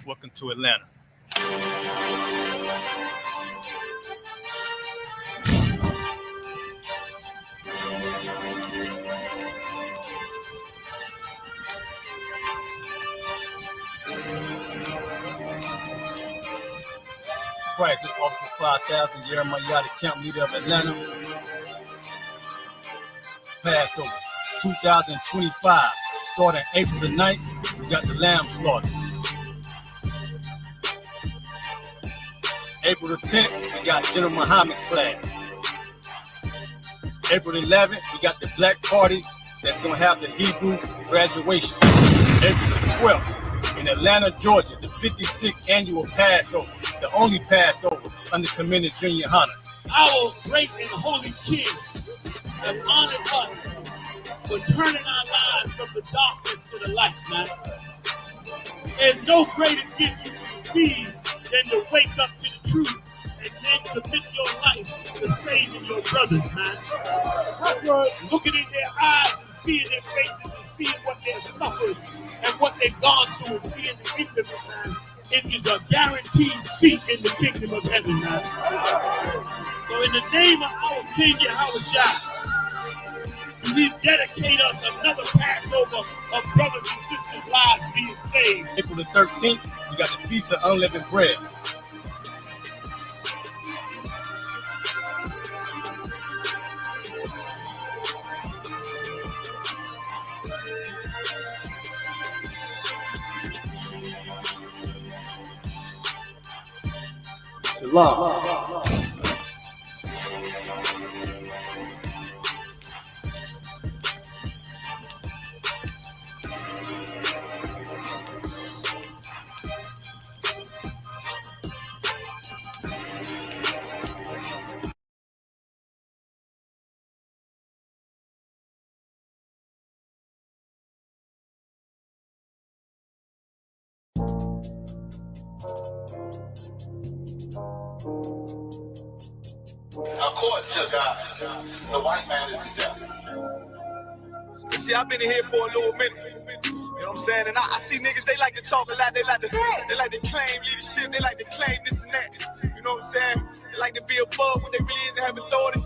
Welcome to Atlanta. Christ, this Officer 5000, Jeremiah, the camp leader of Atlanta. Passover 2025, starting April the 9th, we got the lamb slaughter. April the 10th, we got General Muhammad's flag. April the 11th, we got the black party that's going to have the Hebrew graduation. April the 12th, in Atlanta, Georgia, the 56th annual Passover, the only Passover under Commander Junior YAHANNA. Our great and holy King have honored us for turning our lives from the darkness to the light, man. There's no greater gift you can receive than to wake up to the truth and then commit your life to saving your brothers, man. Looking in their eyes and seeing their faces and seeing what they've suffered and what they've gone through and seeing the end of it, man. It is a guaranteed seat in the kingdom of heaven, man. So in the name of our King YAHUSHA, we dedicate us another Passover of brothers and sisters' lives being saved. April the 13th, we got the Feast of Unleavened Bread. Shalom. According to God, the white man is the devil. You see, I've been in here for a little minute. You know what I'm saying? And I see niggas, they like to talk a lot. They like to claim leadership. They like to claim this and that. You know what I'm saying? They like to be above what they really is and have authority.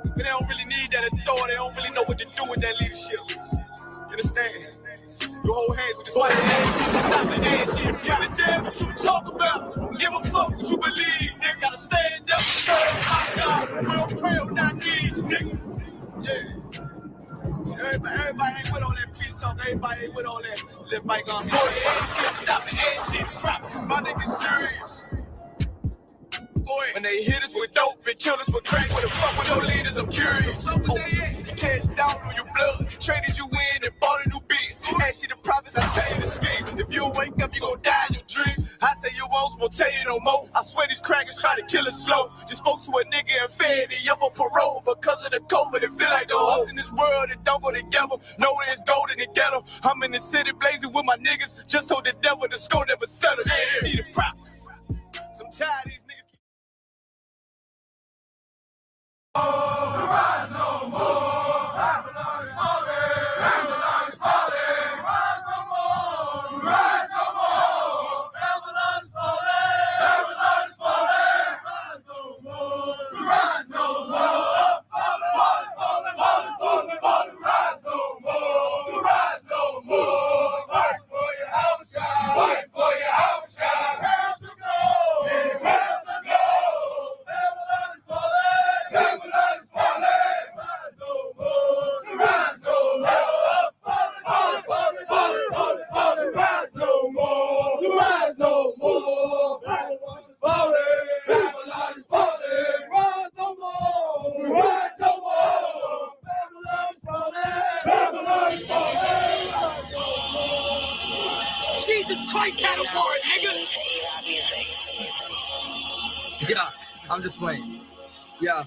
But they don't really need that authority. They don't really know what to do with that leadership. You understand? You hold hands with this white man. Stop the hand shit. Give a damn what you talk about. Don't give a fuck what you believe, nigga. Gotta stand up and serve my God. We don't pray on our knees, nigga. Yeah. Everybody ain't with all that peace talk. Everybody ain't with all that bygone shit. Stop the hand shit. Promise. My niggas serious. When they hit us with dope and kill us with crack, what the fuck with your leaders? I'm curious. You cashed down on your blood, traded you in and bought a new beast. Ask you the prophets, I tell you the scheme. If you don't wake up, you gon' die in your dreams. I say you won't tell you no more. I swear these crackers try to kill us slow. Just spoke to a nigga and fed he up on parole because of the COVID. It feel like the hoes in this world that don't go together. Nowhere is gold in the ghetto. I'm in the city blazing with my niggas. Just told the devil the score never settled. Yeah, see the prophets. So I'm tired of these niggas. Rise no more, Babylon is falling, Babylon is falling, rise no more, rise no more, Babylon is falling, Babylon is falling, rise no more, rise no more, falling, rise no more, rise no more, fight for your house, fight for your house, where to go, where to go, Babylon is falling, Babylon is falling, rise no more, rise no more, falling, rise no more, rise no more, Babylon is falling, Babylon is falling, rise no more, rise no more, Babylon is falling, Babylon is falling, rise no more. Jesus Christ had a warrant, nigga. Yeah, I'm just playing. Yeah.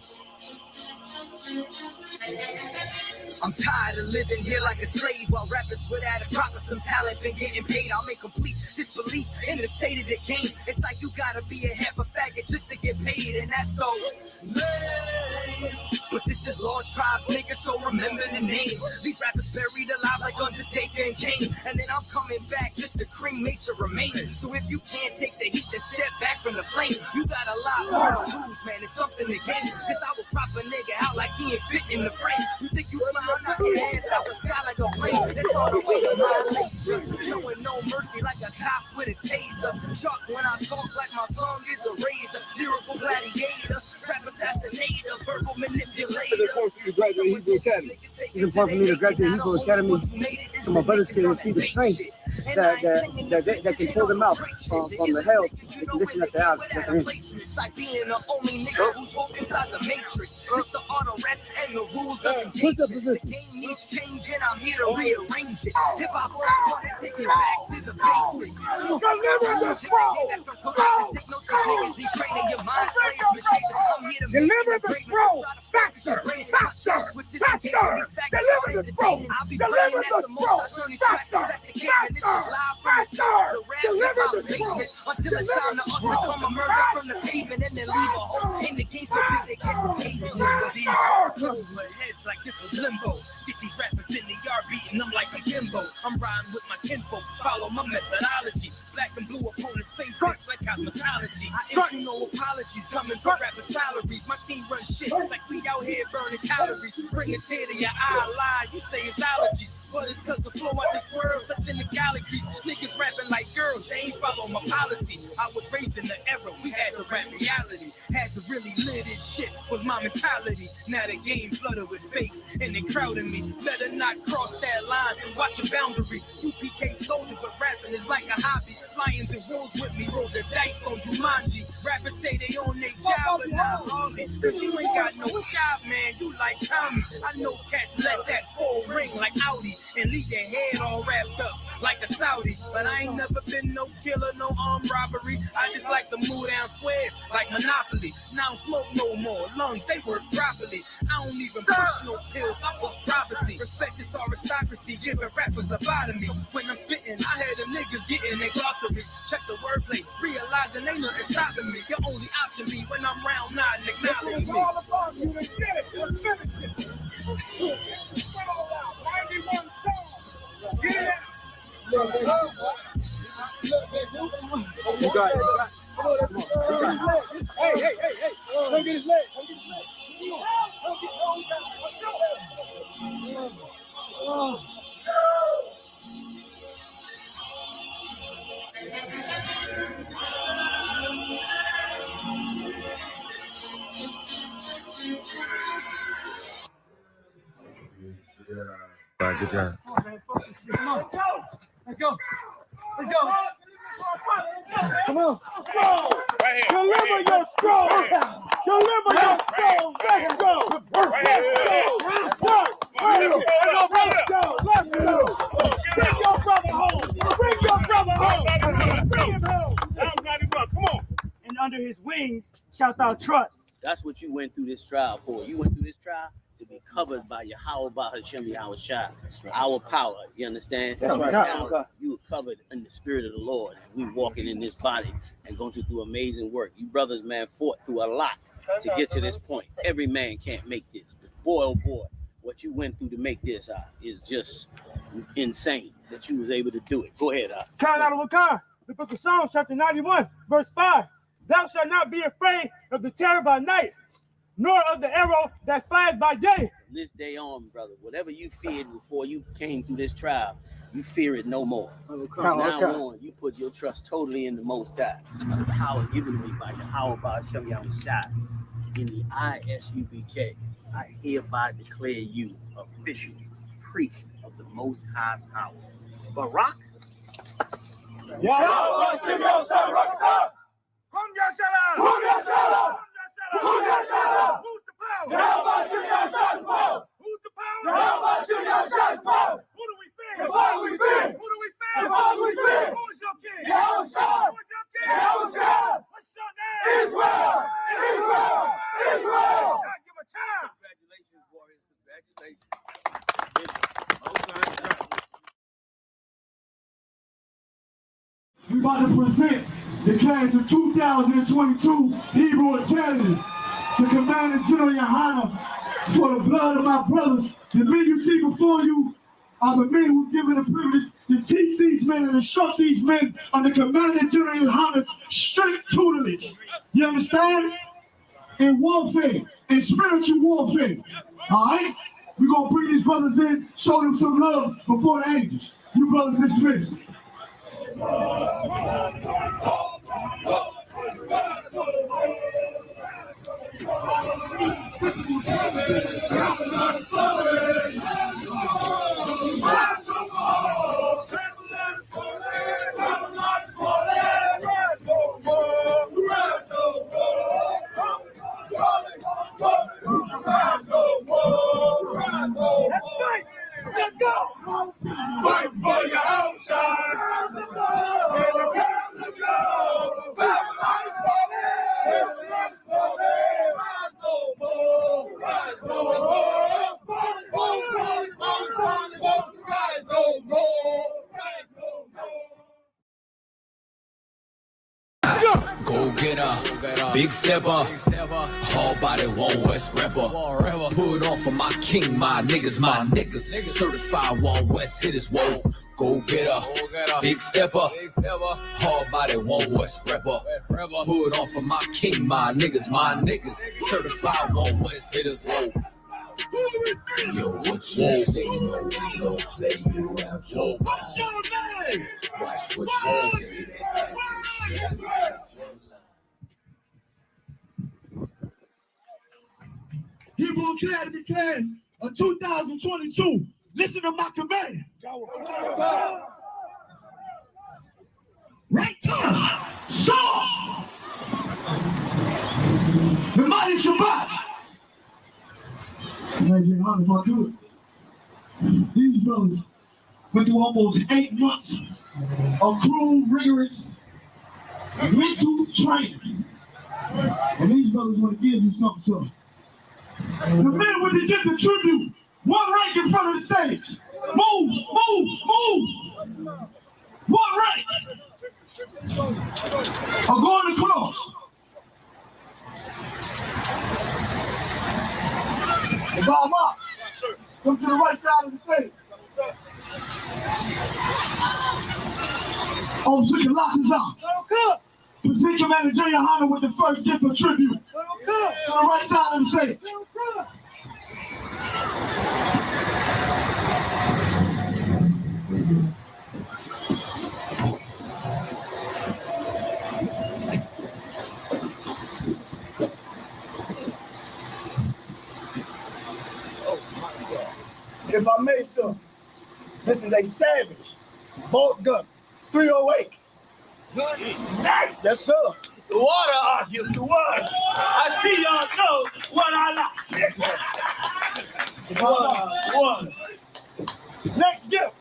I'm tired of living here like a slave while rappers without a drop of some talent been getting paid. I'll make complete disbelief in the state of the game. It's like you gotta be a half a faggot just to get paid, and that's so lame. But this is Lost Tribes, nigga, so remember the name. These rappers buried alive like Undertaker and Kane, and then I'm coming back just to cream made to remain. So if you can't take the heat, then step back from the flame. You got a lot more to lose, man. It's something to gain. Cause I will prop a nigga out like he ain't fit in the frame. You think you fly, knock your ass out the sky like a plane. That's all the way to violation. Showing no mercy like a cop with a taser. Chuck when I talk like my song is a razor. Lyrical gladiator, rap assassinator, verbal manipulator. It's important for me to graduate Hebrew Academy so my brothers can see the strength that can pull them out from the hell and condition that they're in. It's like being the only nigga who's hooked inside the matrix. It's the auto rap and the rules of engagement. The game needs changing, I'm here to rearrange it. If I want to take it back to the basics. Deliver the scroll! Deliver the scroll! Faster! Faster! Faster! Deliver the scroll! Deliver the scroll! Faster! Faster! Faster! Deliver the scroll! Until it's time to us to come a murder from the pavement and then leave a hole in the game so big they can't behave it. These over heads like this was limbo. Get these rappers in the yard beating them like a gimbo. I'm riding with my kinfolk, follow my methodology. Black and blue opponents faces like cosmetology. I issue no apologies coming for rapper salaries. My team runs shit like we out here burning calories. Bring a tear to your eye, lie, you say it's allergies. But it's cause the flow out this world touching the galaxy. Niggas rapping like girls, they ain't follow my policy. I was raised in the era, we had to rap reality. Had to really live this shit was my mentality. Now the game flooded with fakes and they crowding me. Better not cross that line and watch a boundary. U.P.K soldier, but rapping is like a hobby. Lions and wolves with me, roll the dice on Jumanji. Rappers say they own their job, but not homie. You ain't got no job, man, you like Tommy. I know cats let that full ring like Audi and leave their head all wrapped up like a Saudi. But I ain't never been no killer, no armed robbery. I just like to move down squares like Monopoly. Now I don't smoke no more, lungs, they work properly. I don't even push no pills, I push prophecy. Respect this aristocracy, giving rappers lobotomy. When I'm spitting, I hear them niggas getting their glossary. Check the wordplay, realizing ain't nothing stopping me. Your only option be when I'm round nodding, acknowledge me. All about you, they get it, let's finish it. 91 songs. Get it out. You got it. Hey. Come get his leg. All right, good job. Let's go. Come on. Right here. Deliver your scroll. Deliver your scroll. Let's go. Let's go. Bring your brother home. Bring your brother home. Bring him home. Come on. And under his wings, shout out trust. That's what you went through this trial for. You went through this trial to be covered by YAHAWAH, YAHUSHA, our power. You understand? That's right. Now, you were covered in the spirit of the Lord. We walking in this body and going to do amazing work. You brothers, man, fought through a lot to get to this point. Every man can't make this. But boy, oh boy, what you went through to make this is just insane that you was able to do it. Go ahead. CHAANAYAAHLA, the book of Psalms, chapter 91, verse 5. Thou shalt not be afraid of the terror by night, nor of the arrow that flies by day. From this day on, brother, whatever you feared before you came through this trial, you fear it no more. From now on, you put your trust totally in the Most High. The power given to me by YAHAWAH YAHUSHA in the I.S.U.P.K. I hereby declare you official priest of the Most High Power. Barak. YAHAWASHI. Who's the power? Who's the power? Who do we fear? Who do we fear? Who's your king? Who's your king? What's your name? Israel. God, give a time. Congratulations, warriors. Congratulations. We about to present the class of 2022 Hebrew Academy to Commander General YAHANNA for the blood of my brothers. The men you see before you are the men who's given the privilege to teach these men and instruct these men under Commander General YAHANNA's strict tutelage. You understand? In warfare, in spiritual warfare. All right? We're going to bring these brothers in, show them some love before the angels. You brothers dismissed. Let's go! Fight for your outside! Let's go! Babylon is falling! Babylon is falling! Rise no more! Rise no more! Rise no more! Rise no more! Go get her, big stepper, hard body, one West rapper. Put on for my king, my niggas, certified one West hitters. Whoa, go get her, big stepper, hard body, one West rapper. Put on for my king, my niggas, certified one West hitters. Whoa. Yo, what you say? No, we don't play you around. Yo, what's your name? Watch what you say. Hebrew Academy class of 2022. Listen to my command. Right time. Saw. The mighty Shabbat. Imagine if I could. These brothers went through almost 8 months of cruel, rigorous mental training. And these brothers want to give you something. The men with the gift of tribute, one rank in front of the stage. Move, move, move. One rank. Or going to cross. Bob up. Come to the right side of the stage. Oh, so your lock is out. Present Commander General YAHANNA with the first gift of tribute. To the right side of the stage. If I may, sir, this is a savage bolt gun, 308. Good. Yes, sir. The water argument, the water. I see y'all know what I like. Water. Next gift.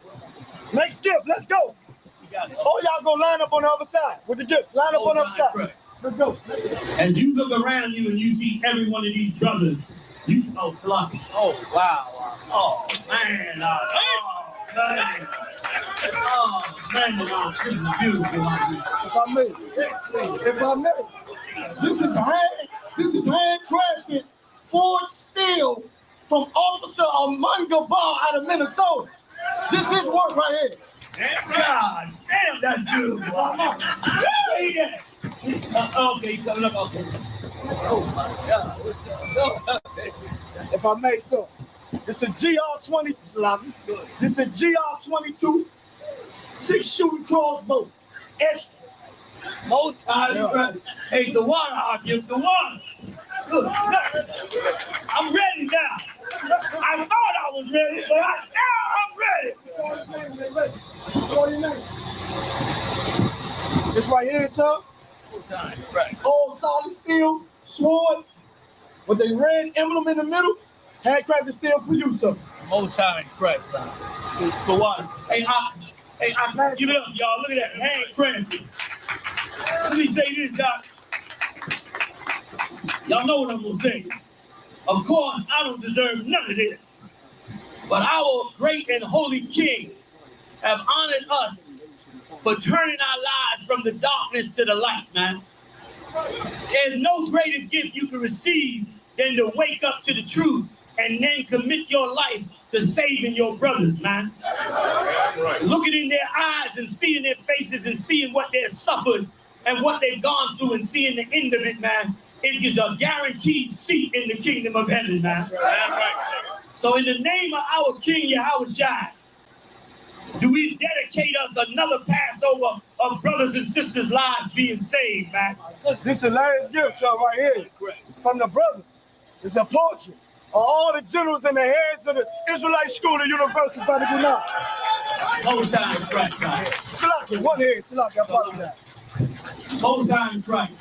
Next gift. Let's go. Oh, y'all go line up on the other side with the gifts. Line up on the other side. Right. Let's go. As you look around you and you see every one of these brothers, you sloppy. Oh, wow. Oh, man. Oh, man. Oh, man. This is beautiful. If I may, this is handcrafted forged steel from Officer Amanga Ball out of Minnesota. This is work right here. God damn, that's beautiful. Yeah. Okay, coming up. Okay. Oh my God. If I may, sir, this is a GR-20, this is a GR-22 6-shooting crossbow. Extra. Most times, hey, the water, I'll give the water. Look, I'm ready now. I thought I was ready, but now I'm ready. This right here, sir. Right. All solid steel, sword, with the red emblem in the middle. Handcrafted steel for you, sir. Most high in Christ, son. The water. Hey, I give it up, y'all. Look at that, handcrafted. Let me say this, y'all know what I'm gonna say. Of course, I don't deserve none of this. But our great and holy King have honored us for turning our lives from the darkness to the light, man. There's no greater gift you can receive than to wake up to the truth and then commit your life to saving your brothers, man. Looking in their eyes and seeing their faces and seeing what they've suffered and what they've gone through and seeing the end of it, man. It is a guaranteed seat in the kingdom of heaven, man. So in the name of our King Yahushua, do we dedicate us another Passover of brothers and sisters' lives being saved, man? This is the last gift shot right here from the brothers. It's a portrait of all the generals and the heads of the Israelite school and university. Most High in Christ. Salaki, one head, Salaki, I apologize. Most High in Christ.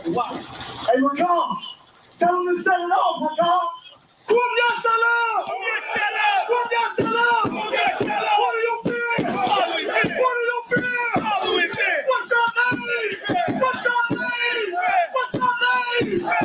Wow. Hey, Rakam, tell them to set it off, Rakam. Shalom! Shalom! What do you feel? What do you feel? What's your name? What's your name? What's your name?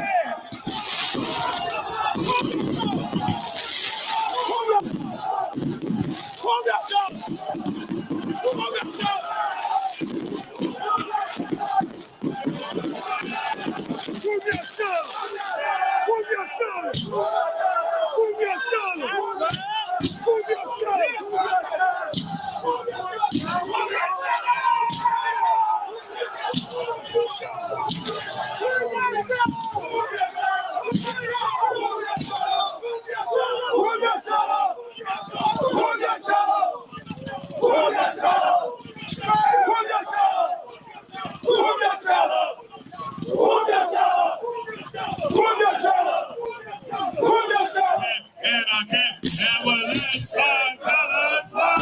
And I can't never let my colors fly.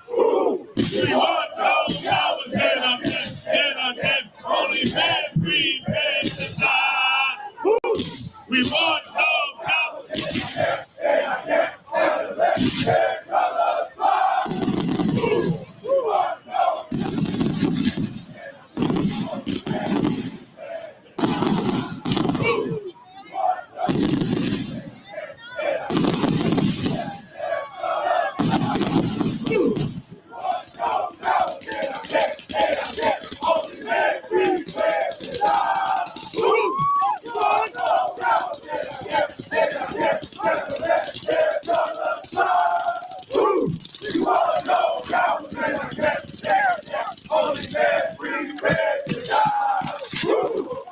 We want no cowards, and I can only be prepared to die. We want no cowards, and I can't only let their colors fly. We want no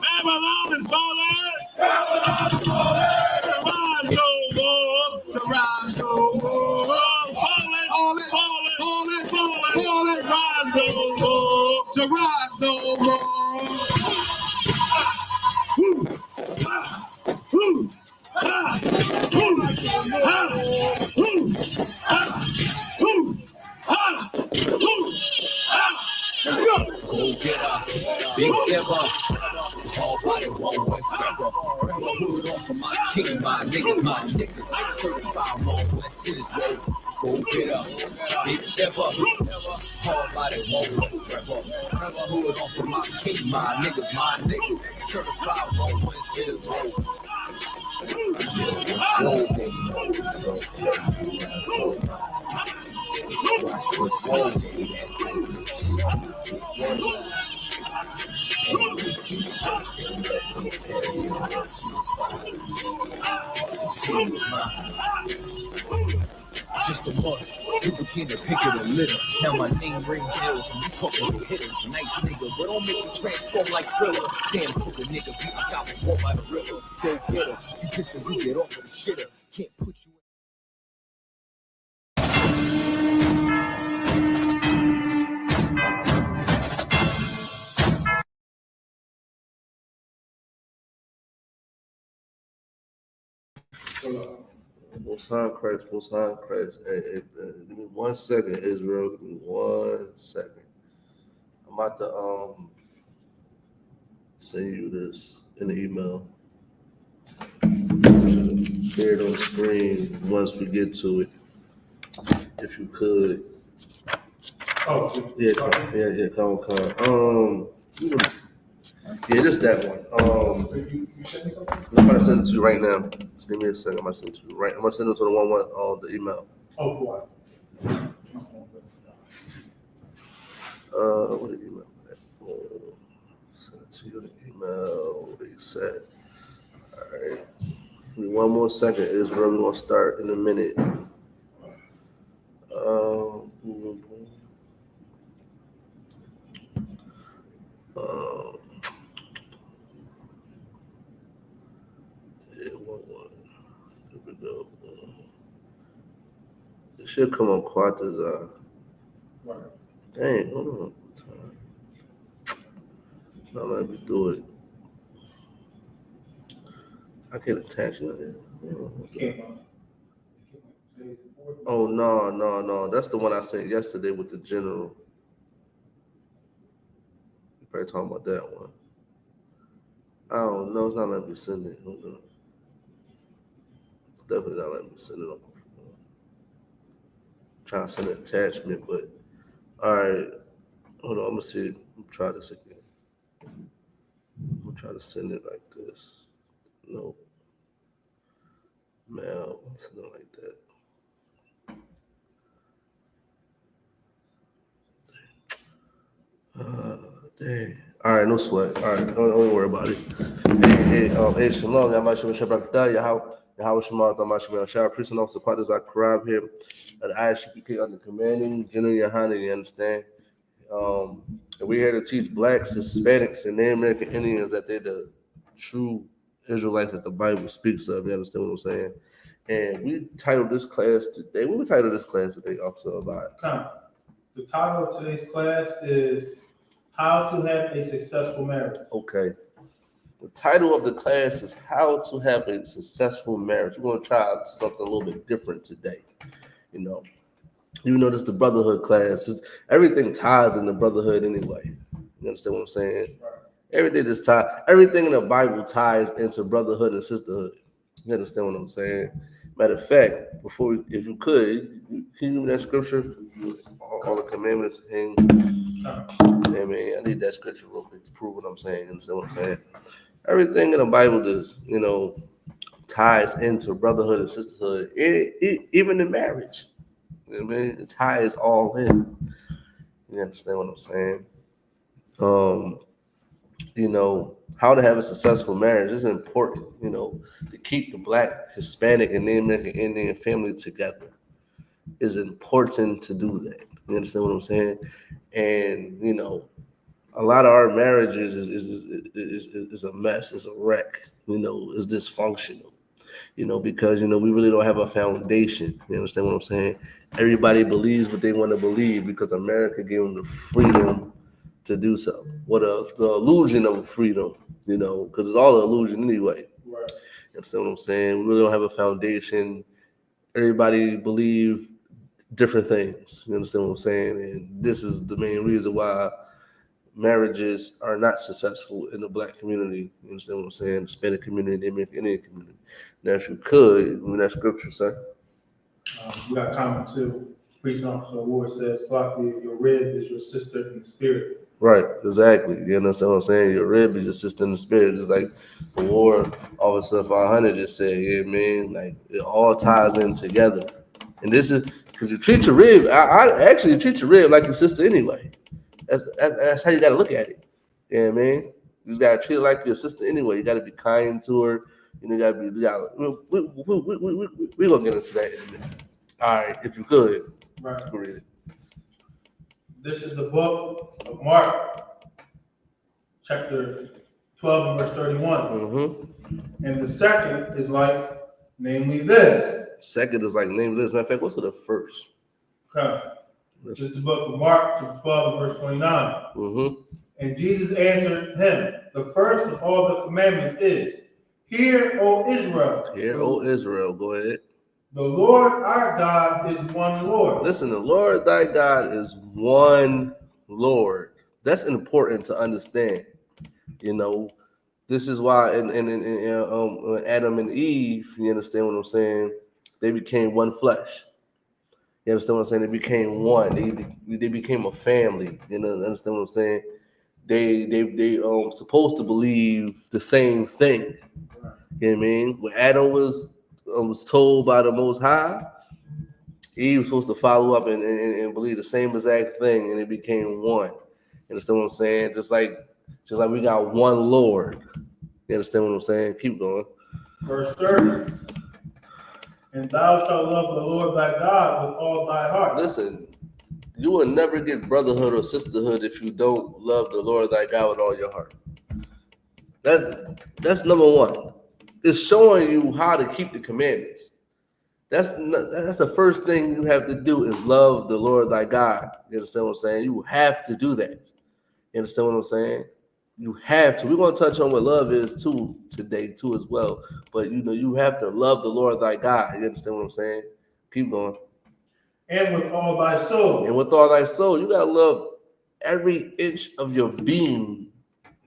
Babylon is falling. Babylon is falling. To rise no more. To rise no more. Falling. Rise no more. To rise no more. Go get her, big stepper. All body one West rapper. Put on for my king, my niggas. Certified one West hit his road. Go get her, big stepper. All body one West rapper. Put on for my king, my niggas. Certified one West hit his road. Just a month, you begin to pick it a little. Now my name ring bells and you talking to hitters. Nice nigga, but don't make me transform like Thriller. Sam took a nigga, beat I got one by the river. Go get her, you just a get off of the shitter. Can't put you Most High Christ. Hey, give me 1 second, Israel. Give me 1 second. I'm about to send you this in the email. Share it on the screen once we get to it. If you could. Oh, yeah, come. Yeah, just that one. I'm gonna send it to you right now. Just give me a second. I'm gonna send it to you right. I'm gonna send it to the one on the email. Oh, boy. What the email? Send it to you in the email. What you said. All right. Give me one more second, Israel. We're gonna start in a minute. Here we go. It should come on Quarters. Dang, hold on. Now let me do it. I can't attach it. Oh no. That's the one I sent yesterday with the general. You probably talking about that one. I don't know. It's not letting me send it. Hold on. It's definitely not letting me send it on my phone. I'm trying to send an attachment, but all right. Hold on. I'm gonna see. I'm trying this again. I'm gonna try to send it like this. No. Mail. Something like that. Dang. All right, no sweat. All right, don't worry about it. Hey, Shalom. YAHUSHUA. Shout priest and officer Quatters Zakarab here at I.S.U.P.K under commanding General YAHANNA, you understand? And we're here to teach blacks, Hispanics, and Native American Indians that they're the true Israelites that the Bible speaks of. You understand what I'm saying? And we titled this class today. What we titled this class today, Officer, about? The title of today's class is How to Have a Successful Marriage. Okay. The title of the class is How to Have a Successful Marriage. We're going to try something a little bit different today. You know, even though this is the brotherhood class, everything ties in the brotherhood anyway. You understand what I'm saying? Right. Everything is tied. Everything in the Bible ties into brotherhood and sisterhood. You understand what I'm saying? Matter of fact, before if you could, can you give me that scripture? All the commandments and I need that scripture real quick to prove what I'm saying. You understand what I'm saying? Everything in the Bible does, ties into brotherhood and sisterhood, even in marriage. You know what I mean? It ties all in. You understand what I'm saying? How to have a successful marriage is important, to keep the Black, Hispanic, and Native American Indian family together. It's important to do that. You understand what I'm saying? And, a lot of our marriages is a mess. It's a wreck. It's dysfunctional. Because, we really don't have a foundation. You understand what I'm saying? Everybody believes what they want to believe because America gave them the freedom to do so. The illusion of freedom, because it's all an illusion anyway. Right. You understand what I'm saying? We really don't have a foundation. Everybody believe different things. You understand what I'm saying? And this is the main reason why marriages are not successful in the Black community. You understand what I'm saying? The Hispanic community, the Indian community. Now, if you could, in that scripture, sir. We got a comment too. Priest Officer Award says, "Sloppy, your rib is your sister in the spirit." Right, exactly. You understand what I'm saying? Your rib is your sister in the spirit. It's like the War Officer 500 just said, like it all ties in together. And this is because you treat your rib, I actually treat your rib like your sister anyway. That's how you got to look at it. You know what I mean? You just got to treat her like your sister anyway. You got to be kind to her. We're going to get into that in a minute. All right, if you could. Right. Read it. This is the book of Mark, chapter 12 and verse 31. Mm-hmm. And the second is like, namely this. Second is like, namely this. Matter of fact, what's the first? Okay. This is the book of Mark, chapter 12 and verse 29. Mm-hmm. And Jesus answered him, the first of all the commandments is, Hear, O Israel. Hear, O Israel. Go ahead. The Lord our God is one Lord. Listen, the Lord thy God is one Lord. That's important to understand. This is why in Adam and Eve, you understand what I'm saying? They became one flesh. You understand what I'm saying? They became one. They became a family. Understand what I'm saying? They supposed to believe the same thing. You know what I mean? When Adam was told by the Most High, Eve was supposed to follow up and believe the same exact thing, and it became one. You understand what I'm saying? Just like we got one Lord. You understand what I'm saying? Keep going. Verse 30. And thou shalt love the Lord thy God with all thy heart. Listen, you will never get brotherhood or sisterhood if you don't love the Lord thy God with all your heart. That's number one. It's showing you how to keep the commandments. That's the first thing you have to do is love the Lord thy God. You understand what I'm saying? You have to do that. You understand what I'm saying? You have to. We're going to touch on what love is too today too as well. But you have to love the Lord thy God. You understand what I'm saying? Keep going. And with all thy soul. And with all thy soul, you got to love every inch of your being.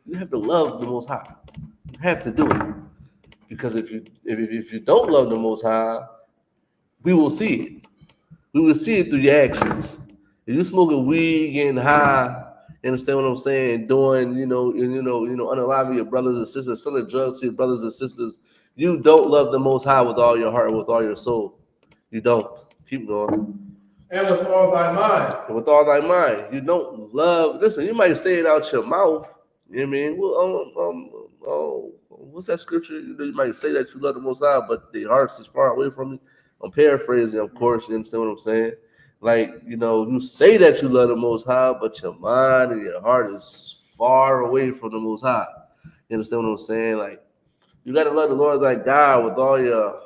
You have to love the Most High. You have to do it. Because if you don't love the Most High, we will see it. We will see it through your actions. If you smoking weed, getting high, you understand what I'm saying? Doing, unaliving your brothers and sisters, selling drugs to your brothers and sisters. You don't love the Most High with all your heart and with all your soul. You don't. Keep going. And with all thy mind. And with all thy mind. You don't love. Listen, you might say it out your mouth. You know what I mean? Well, what's that scripture? You might say that you love the Most High, but the heart is far away from you. I'm paraphrasing, of course. You understand what I'm saying? Like, you say that you love the Most High, but your mind and your heart is far away from the Most High. You understand what I'm saying? Like, you got to love the Lord thy God with all your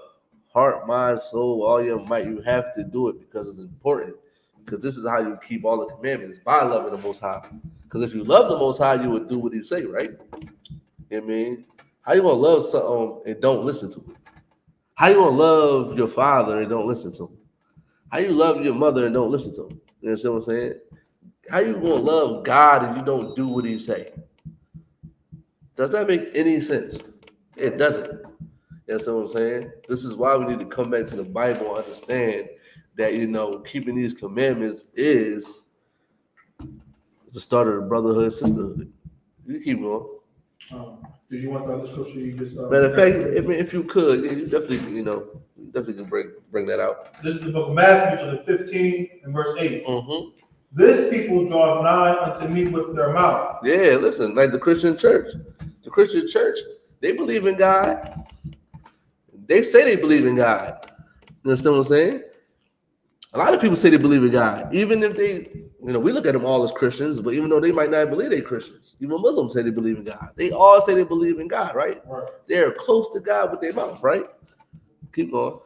heart, mind, soul, all your might. You have to do it because it's important. Because this is how you keep all the commandments, by loving the Most High. Because if you love the Most High, you would do what he say, right? You know what I mean? How you going to love something and don't listen to it? How you going to love your father and don't listen to him? How you love your mother and don't listen to him? You understand what I'm saying? How you going to love God and you don't do what he say? Does that make any sense? It doesn't. You understand what I'm saying? This is why we need to come back to the Bible and understand that, keeping these commandments is the start of the brotherhood and sisterhood. You keep going. Did you want the other scripture you just Matter of fact, if you could, you definitely, can bring that out. This is the book of Matthew, chapter 15 and verse 8. Mm-hmm. This people draw nigh unto me with their mouth. Yeah, listen, like the Christian church. The Christian church, they believe in God. They say they believe in God. You understand what I'm saying? A lot of people say they believe in God, even if they, we look at them all as Christians, but even though they might not believe they're Christians, even Muslims say they believe in God. They all say they believe in God, right? They're close to God with their mouth, right? Keep going.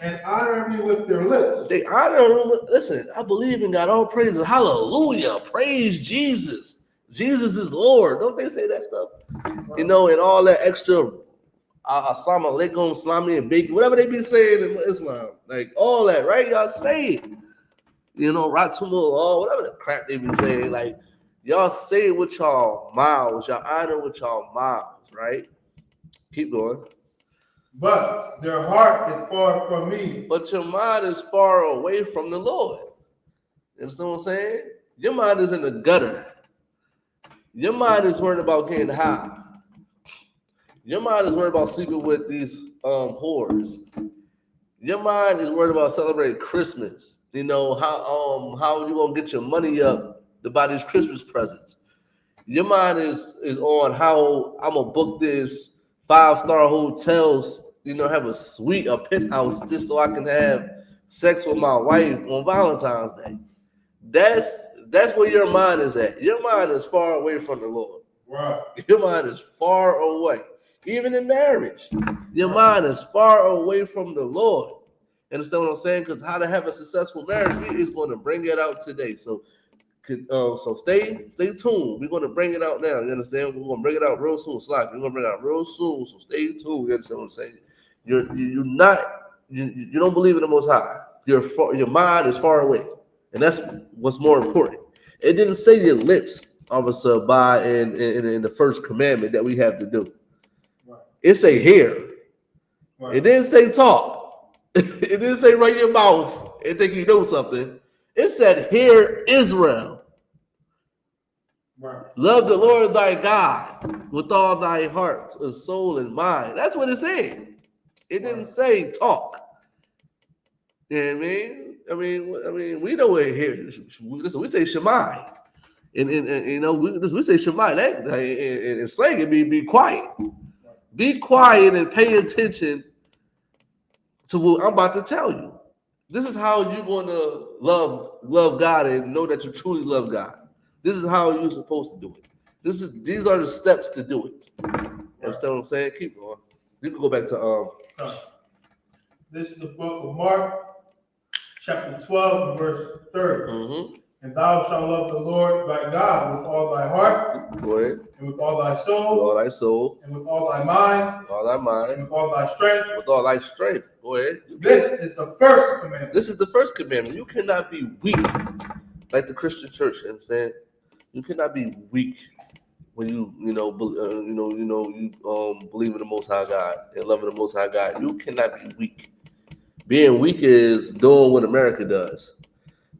And honor me with their lips. They honor him. Listen, I believe in God. All praises. Hallelujah. Praise Jesus. Jesus is Lord. Don't they say that stuff? And all that extra Assalamu alaikum, Islami, and bacon, whatever they be saying in Islam, like all that, right? Y'all say it. Ratumul, whatever the crap they be saying, like y'all say it with y'all mouths, y'all honor with y'all mouths, right? Keep going. But their heart is far from me. But your mind is far away from the Lord. You understand what I'm saying? Your mind is in the gutter. Your mind is worried about getting high. Your mind is worried about sleeping with these whores. Your mind is worried about celebrating Christmas. How you gonna get your money up to buy these Christmas presents. Your mind is on how I'm gonna book this 5-star hotels, have a penthouse just so I can have sex with my wife on Valentine's Day. That's where your mind is at. Your mind is far away from the Lord. Right. Your mind is far away. Even in marriage, your mind is far away from the Lord. Understand what I'm saying? Because how to have a successful marriage is going to bring it out today. So stay tuned. We're going to bring it out now. You understand? We're going to bring it out real soon. Slack. We're going to bring it out real soon. So stay tuned. You understand what I'm saying? You don't believe in the Most High. Your mind is far away, and that's what's more important. It didn't say your lips, officer, by in the first commandment that we have to do. It say hear. Right. It didn't say talk. It didn't say run your mouth and think you know something. It said hear Israel. Right. Love the Lord thy God with all thy heart and soul and mind. That's what it said. It didn't say talk. You know what I mean? I mean, we know it here. Listen, we say Shemai. And we say Shemai. That in slang it be quiet. Be quiet and pay attention to what I'm about to tell you. This is how you're going to love God and know that you truly love God. This is how you're supposed to do it. These are the steps to do it. Understand what I'm saying? Keep going. You can go back to This is the book of Mark, chapter 12, and verse 30. And thou shalt love the Lord thy God with all thy heart, go ahead, and with all thy soul, with all thy soul, and with all thy mind, and with all thy strength. With all thy strength. Go ahead. This is the first commandment. This is the first commandment. You cannot be weak like the Christian church. You understand? You cannot be weak when you believe in the Most High God and loving the Most High God. You cannot be weak. Being weak is doing what America does.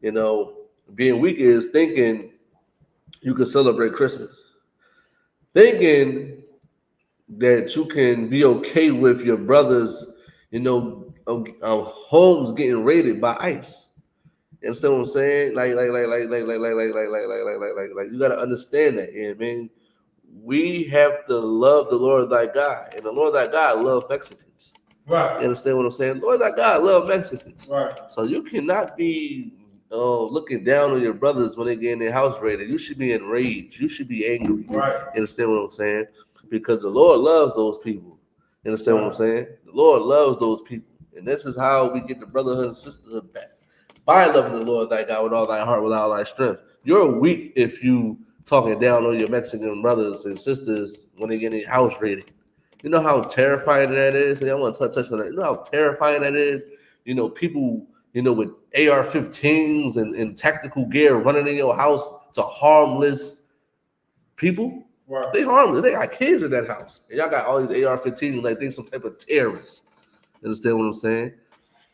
You know, being weak is thinking you can celebrate Christmas, thinking that you can be okay with your brothers, homes getting raided by ICE. You understand what I'm saying? Like, you gotta understand that, yeah, man. We have to love the Lord thy God, and the Lord thy God love Mexicans. Right. You understand what I'm saying? Lord thy God love Mexicans. Right. So you cannot be looking down on your brothers when they get in their house raided. You should be enraged. You should be angry. Right. You understand what I'm saying? Because the Lord loves those people. You understand what I'm saying? The Lord loves those people. And this is how we get the brotherhood and sisterhood back. By loving the Lord thy God with all thy heart, with all thy strength. You're weak if you talking down on your Mexican brothers and sisters when they get in their house raided. You know how terrifying that is? And I want to touch on that. You know how terrifying that is? You know, people, with AR-15s and tactical gear running in your house to harmless people. Right. They harmless. They got kids in that house. And y'all got all these AR-15s like they some type of terrorists. Understand what I'm saying?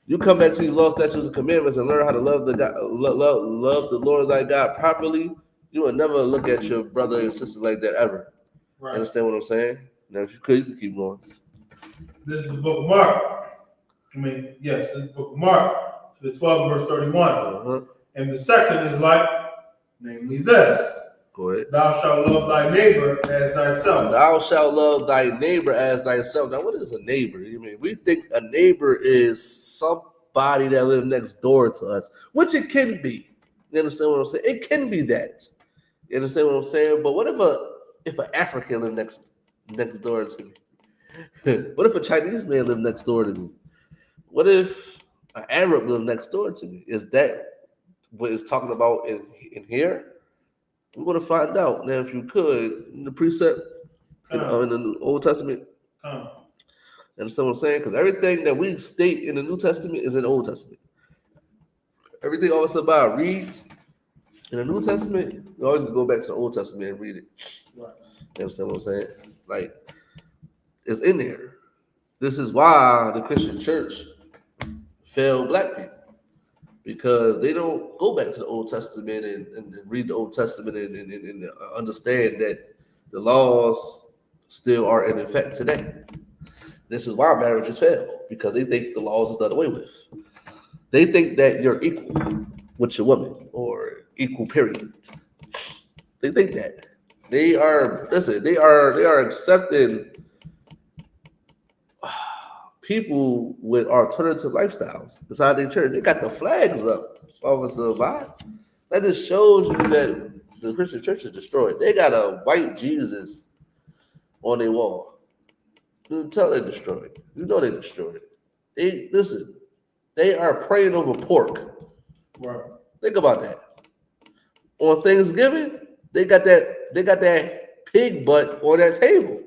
You come back to these law, statutes, and commandments and learn how to love the God, love the Lord thy God properly. You will never look at your brother and sister like that ever. Right. Understand what I'm saying? Now, if you could, you can keep going. This is the book of Mark. This is the book of Mark, the 12 verse 31. And the second is like, namely this. Go ahead. Thou shalt love thy neighbor as thyself. Thou shalt love thy neighbor as thyself. Now, what is a neighbor? We think a neighbor is somebody that lives next door to us, which it can be. You understand what I'm saying? It can be that. You understand what I'm saying? But what if an African lived next door to me? What if a Chinese man lived next door to me? What if an Arab lived next door to me? Is that what it's talking about in here? We're going to find out. Now, if you could, in the precept, in the Old Testament, understand what I'm saying? Because everything that we state in the New Testament is in the Old Testament. Everything all about reads in the New Testament, you always go back to the Old Testament and read it. Right. You understand what I'm saying? Like, it's in there. This is why the Christian church failed black people. Because they don't go back to the Old Testament and read the Old Testament and understand that the laws still are in effect today. This is why marriages fail, because they think the laws is done away with. They think that you're equal with your woman or equal period. They think that. They are accepting people with alternative lifestyles inside their church. They got the flags up, Officer Biden. That just shows you that the Christian church is destroyed. They got a white Jesus on their wall. You can tell they're destroyed. You know they're destroyed. They are praying over pork. Right. Think about that. On Thanksgiving, they got that pig butt on that table.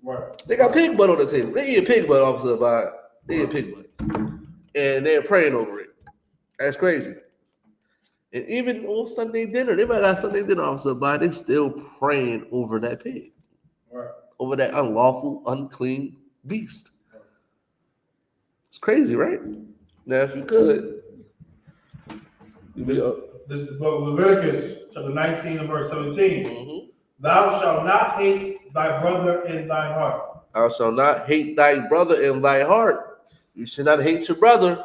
Right. They got pig butt on the table. They eat pig butt, Officer Biden. They eat pig butt. And they're praying over it. That's crazy. And even on Sunday dinner, they might got Sunday dinner, Officer Biden. They still praying over that pig. Right. Over that unlawful, unclean beast. It's crazy, right? Now, if you could, this is the book of Leviticus, chapter 19 and verse 17. Thou shalt not hate thy brother in thy heart. Thou shalt not hate thy brother in thy heart. You should not hate your brother.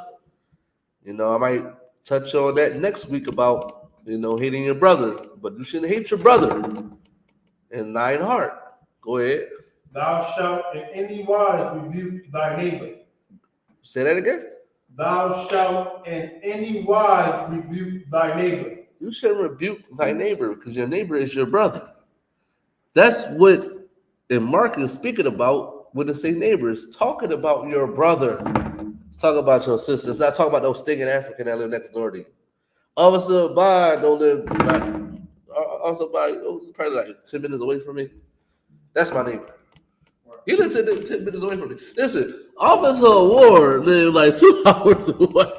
I might touch on that next week about, hating your brother. But you shouldn't hate your brother in thine heart. Go ahead. Thou shalt in any wise rebuke thy neighbor. Say that again. Thou shalt in any wise rebuke thy neighbor. You shouldn't rebuke thy neighbor because your neighbor is your brother. That's what Mark is speaking about when they say neighbor. It's talking about your brother. It's talking about your sister. It's not talking about those stinking African that live next door to you. Officer Bond don't live also by probably like 10 minutes away from me. That's my neighbor. He lived 10 minutes away from me. Listen, Officer Ward lived like 2 hours away.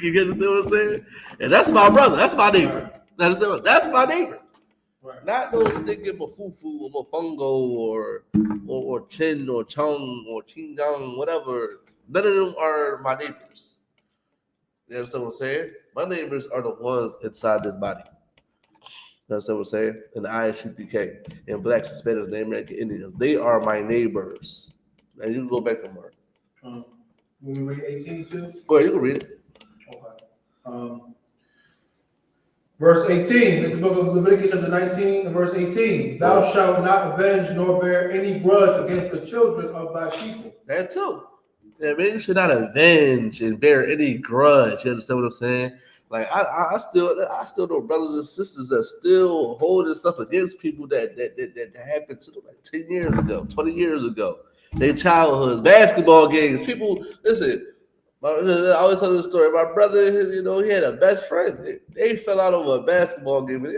You get what I'm saying? And that's my brother. That's my neighbor. That's my neighbor. Not no stinking Mafufu or Mofongo or Chin or Chung or Chingang, whatever. None of them are my neighbors. You understand what I'm saying? My neighbors are the ones inside this body. You understand what I'm saying? And the I.S.U.P.K. and blacks, Hispanics, Native American Indians. They are my neighbors. And you can go back to Mark. When we read 18 too? Go ahead, you can read it. Okay. Verse 18, in the book of Leviticus chapter 19 and verse 18. Thou shalt not avenge nor bear any grudge against the children of thy people. That too. Yeah, man, you should not avenge and bear any grudge. You understand what I'm saying? Like I still know brothers and sisters that still holding stuff against people that happened to them like 10 years ago, 20 years ago. Their childhoods, basketball games. People, listen, I always tell this story. My brother, he had a best friend. They fell out over a basketball game, but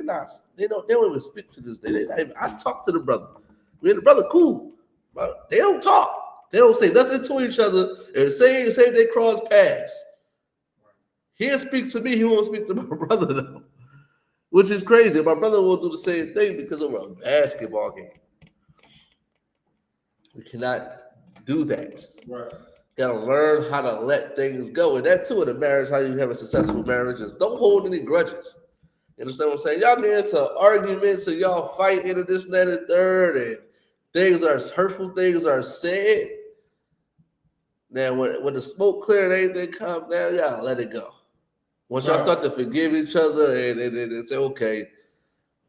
they don't even speak to this day. I talk to the brother. Me and the brother cool. But they don't talk. They don't say nothing to each other. And say they cross paths. He'll speak to me. He won't speak to my brother though, which is crazy. My brother will do the same thing because of a basketball game. We cannot do that. Right. Gotta learn how to let things go. And that too in a marriage, how you have a successful marriage is don't hold any grudges. You understand what I'm saying? Y'all get into arguments and y'all fight into this, and that, and third, and things are hurtful, things are said. Then when the smoke clear and everything calms down, y'all let it go. Once y'all start to forgive each other and say, okay,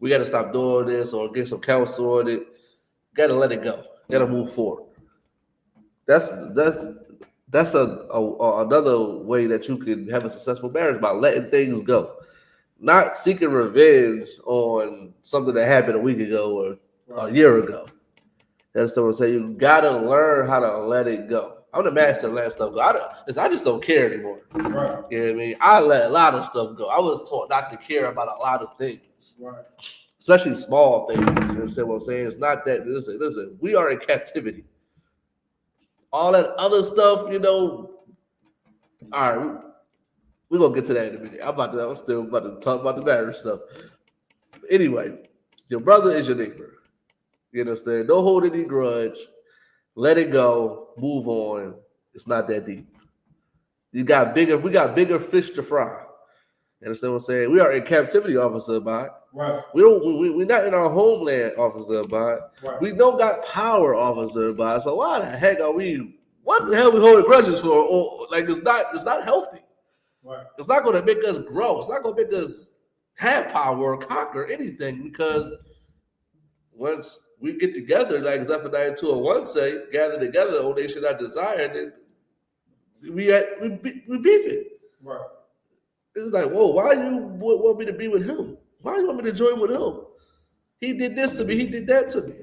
we got to stop doing this or get some counsel on it, got to let it go. Got to move forward. That's another way that you can have a successful marriage, by letting things go. Not seeking revenge on something that happened a week ago or a year ago. That's what I'm saying. You got to learn how to let it go. I'm the master of letting stuff go. I just don't care anymore. Right. You know what I mean? I let a lot of stuff go. I was taught not to care about a lot of things. Right. Especially small things. You understand what I'm saying? It's not that, listen, we are in captivity. All that other stuff, all right, we're going to get to that in a minute. I'm still about to talk about the marriage stuff. Anyway, your brother is your neighbor. You understand? Don't hold any grudge. Let it go. Move on. It's not that deep. We got bigger fish to fry. You understand what I'm saying? We are in captivity, Officer Abad. Right. We're not in our homeland, Officer Abad. Right. We don't got power, Officer Abad. So why the heck are we? What the hell are we holding grudges for? Or, it's not healthy. Right. It's not going to make us grow. It's not going to make us have power or conquer anything, because once we get together, like Zephaniah 2:1 say, gather together, O nation I desire, then we beef it. Right. It's like, whoa, why you want me to be with him? Why you want me to join with him? He did this to me. He did that to me.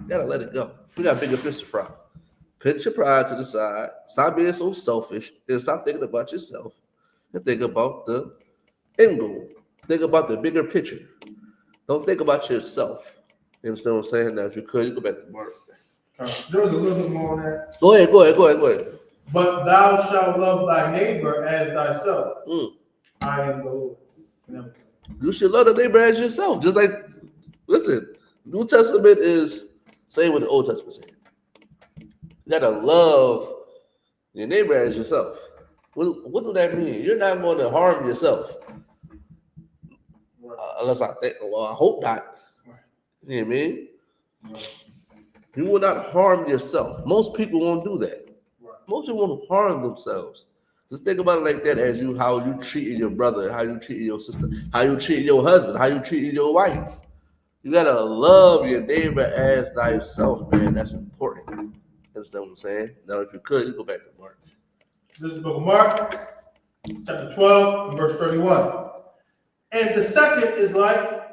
Gotta let it go. We got bigger fish to fry. Put your pride to the side. Stop being so selfish and stop thinking about yourself and think about the end goal. Think about the bigger picture. Don't think about yourself. You understand what I'm saying? Now, if you could, you go back to Mark. There was a little bit more on that. Go ahead. But thou shalt love thy neighbor as thyself. I am the Lord. You should love the neighbor as yourself. Just like, listen, New Testament is saying what the Old Testament said. You gotta love your neighbor as yourself. What do that mean? You're not going to harm yourself. Unless I hope not. You know what I mean? You will not harm yourself. Most people won't do that. Most people won't harm themselves. Just think about it like that, as how you treated your brother, how you treated your sister, how you treated your husband, how you treated your wife. You gotta love your neighbor as thyself, man. That's important. Understand what I'm saying? Now, if you could, you go back to Mark. This is the book of Mark, chapter 12, and verse 31. And the second is like,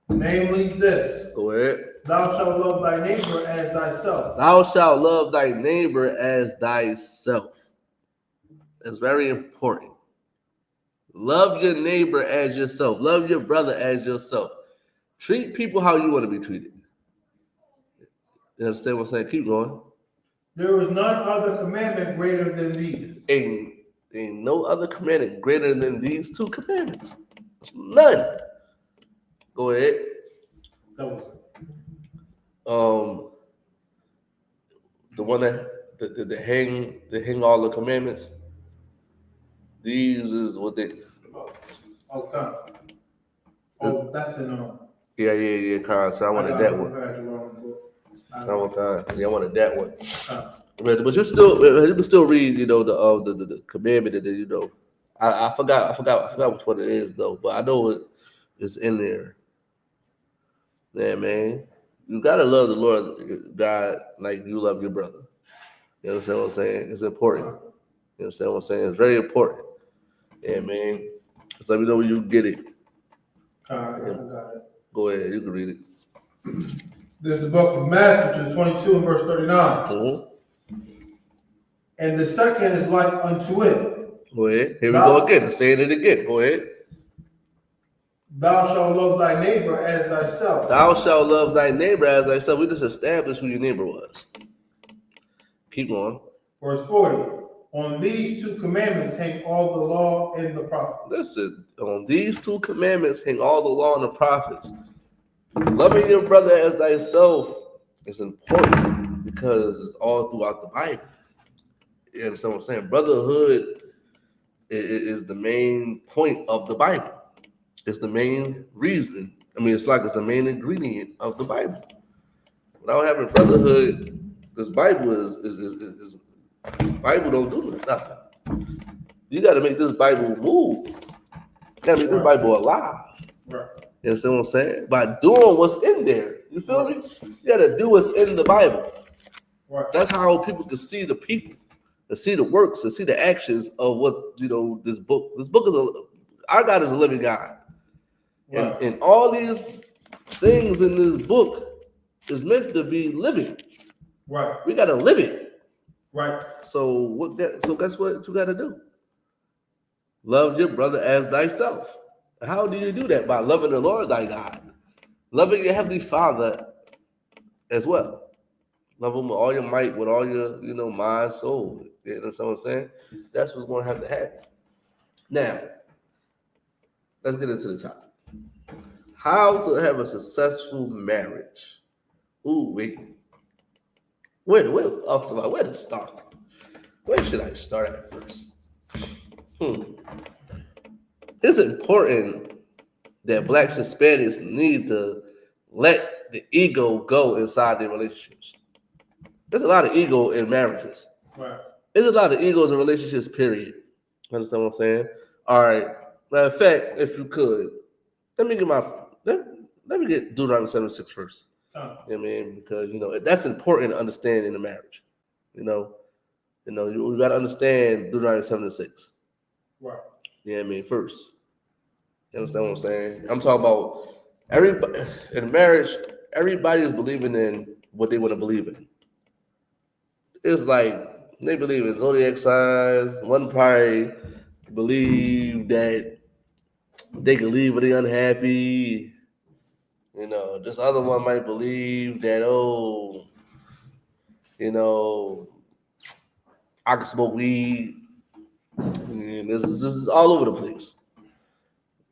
namely this. Go ahead. Thou shalt love thy neighbor as thyself. Thou shalt love thy neighbor as thyself. That's very important. Love your neighbor as yourself. Love your brother as yourself. Treat people how you want to be treated. You understand what I'm saying? Keep going. There is none other commandment greater than these. Ain't no other commandment greater than these two commandments. None. Go ahead. The one that hang all the commandments. These is what they. Okay. Oh, that's in Yeah. So I wanted that one. I wanted that one. But you can still read, the commandment that I forgot which one it is though, but I know it's in there. Yeah, man. You gotta love the Lord God like you love your brother. You understand what I'm saying? It's important. You understand what I'm saying? It's very important. Yeah, man. So let me know when you get it. I got it. Go ahead, you can read it. This is the book of Matthew, 22 and verse 39. And the second is like unto it. Go ahead. Here we go again. I'm saying it again. Go ahead. Thou shalt love thy neighbor as thyself. Thou shalt love thy neighbor as thyself. We just established who your neighbor was. Keep going. Verse 40. On these two commandments hang all the law and the prophets. Listen, on these two commandments hang all the law and the prophets. Loving your brother as thyself is important because it's all throughout the Bible. You understand what I'm saying? Brotherhood is the main point of the Bible. It's the main reason. It's the main ingredient of the Bible. Without having brotherhood, this Bible is Bible don't do nothing. You got to make this Bible move. You got to make this Bible alive. Right. You understand what I'm saying? By doing what's in there. You feel me? You got to do what's in the Bible. Right. That's how people can see the people, to see the works, to see the actions of what, this book. This book is our God is a living God. Right. And all these things in this book is meant to be living. Right. We got to live it. Right. So guess what you got to do? Love your brother as thyself. How do you do that? By loving the Lord thy God. Loving your heavenly Father as well. Love him with all your might, with all your, mind, soul. You know what I'm saying? That's what's going to have to happen. Now, let's get into the topic. How to have a successful marriage. Ooh, wait. Where to start? Where should I start at first? It's important that Blacks and Hispanics need to let the ego go inside their relationships. There's a lot of ego in marriages. Right. There's a lot of egos in relationships, period. Understand what I'm saying? All right. Matter of fact, if you could, let me get Deuteronomy 7:6 first. You know what I mean? Because, that's important to understand in a marriage. You got to understand Deuteronomy 7:6. Right. You know what I mean? First. You understand what I'm saying? I'm talking about everybody in marriage, everybody is believing in what they want to believe in. It's like they believe in zodiac signs. One probably believe that they can leave when they're unhappy. This other one might believe that, I can smoke weed. And this is all over the place.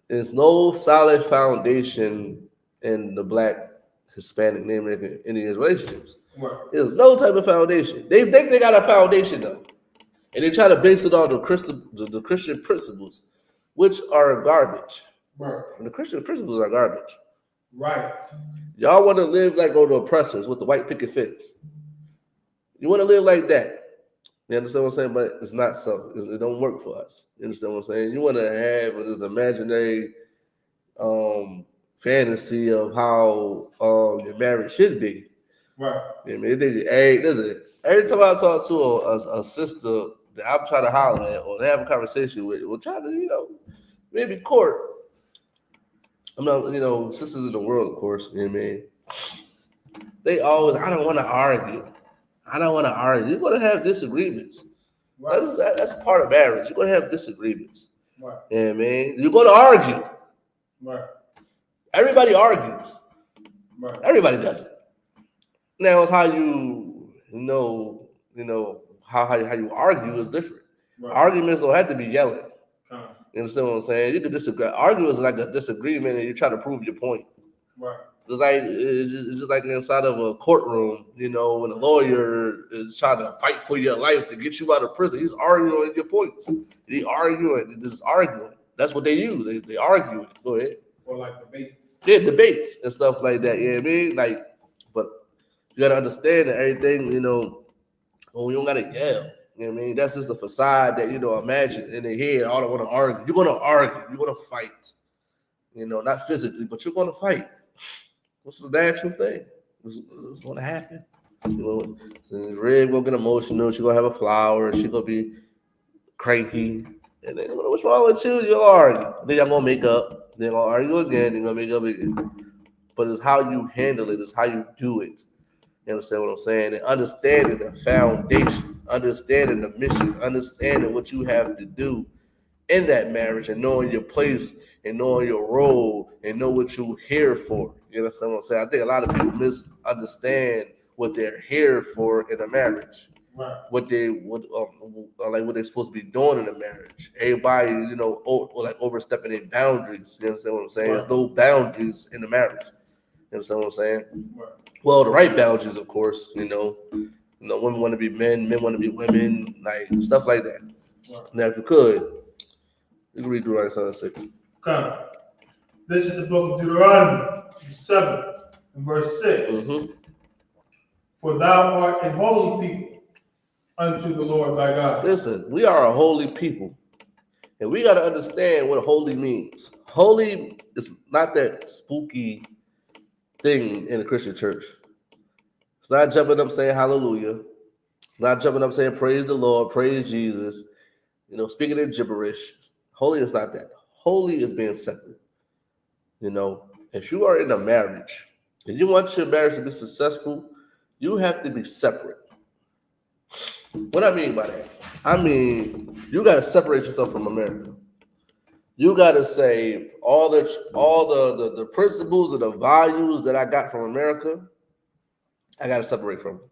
There's no solid foundation in the Black, Hispanic, Native American, Indian relationships. Right. There's no type of foundation. They think they got a foundation though, and they try to base it on the Christian principles, which are garbage. Right. And the Christian principles are garbage. Right. Y'all want to live like the oppressors with the white picket fence. You want to live like that. You understand what I'm saying? But it's not so. It don't work for us. You understand what I'm saying? You want to have this imaginary fantasy of how your marriage should be. Right. I mean, every time I talk to a sister that I'm trying to holler at or they have a conversation with, we're trying to, maybe court. I'm not, sisters in the world, of course, you know what I mean? They always, I don't want to argue. You're going to have disagreements. Right. That's part of marriage. You're going to have disagreements. Right. You know what I mean? You're going to argue. Right. Everybody argues. Right. Everybody does it. Now it's how how you argue is different. Right. Arguments don't have to be yelling. You understand what I'm saying? You can disagree. Arguing is like a disagreement, and you try to prove your point. Right. It's just like inside of a courtroom, when a lawyer is trying to fight for your life to get you out of prison. He's arguing your points. He's arguing. That's what they use. They argue it. Go ahead. Or like debates. Yeah, debates and stuff like that. You know what I mean? Like, but you gotta understand that everything, you don't gotta yell. You know what I mean? That's just the facade that, imagine in their head, all they want to argue. You're going to argue. You're going to fight. Not physically, but you're going to fight. What's the natural thing? It's going to happen. So Red going to get emotional. She's going to have a flower. She's going to be cranky. And then, what's wrong with you? You'll argue. Then y'all going to make up. Then going to argue again. Then going to make up again. But it's how you handle it. It's how you do it. You understand what I'm saying? And understanding the foundation, understanding the mission, understanding what you have to do in that marriage and knowing your place and knowing your role and know what you're here for. You understand what I'm saying? I think a lot of people misunderstand what they're here for in a marriage. Right. What they're supposed to be doing in a marriage. Everybody, overstepping their boundaries. You understand what I'm saying? Right. There's no boundaries in the marriage. You understand what I'm saying? Right. Well, the right boundaries, of course, women want to be men want to be women, like stuff like that. Right. Now, if you could, you can read Deuteronomy 6. Okay. This is the book of Deuteronomy 7 and verse 6. Mm-hmm. For thou art a holy people unto the Lord thy God. Listen, we are a holy people, and we got to understand what holy means. Holy is not that spooky thing in the Christian church. It's not jumping up saying hallelujah. It's not jumping up saying praise the Lord, praise Jesus, speaking in gibberish. Holy is not that. Holy is being separate. If you are in a marriage and you want your marriage to be successful, you have to be separate. What I mean by that? I mean, you got to separate yourself from America. You got to say all the principles and the values that I got from America, I got to separate from them.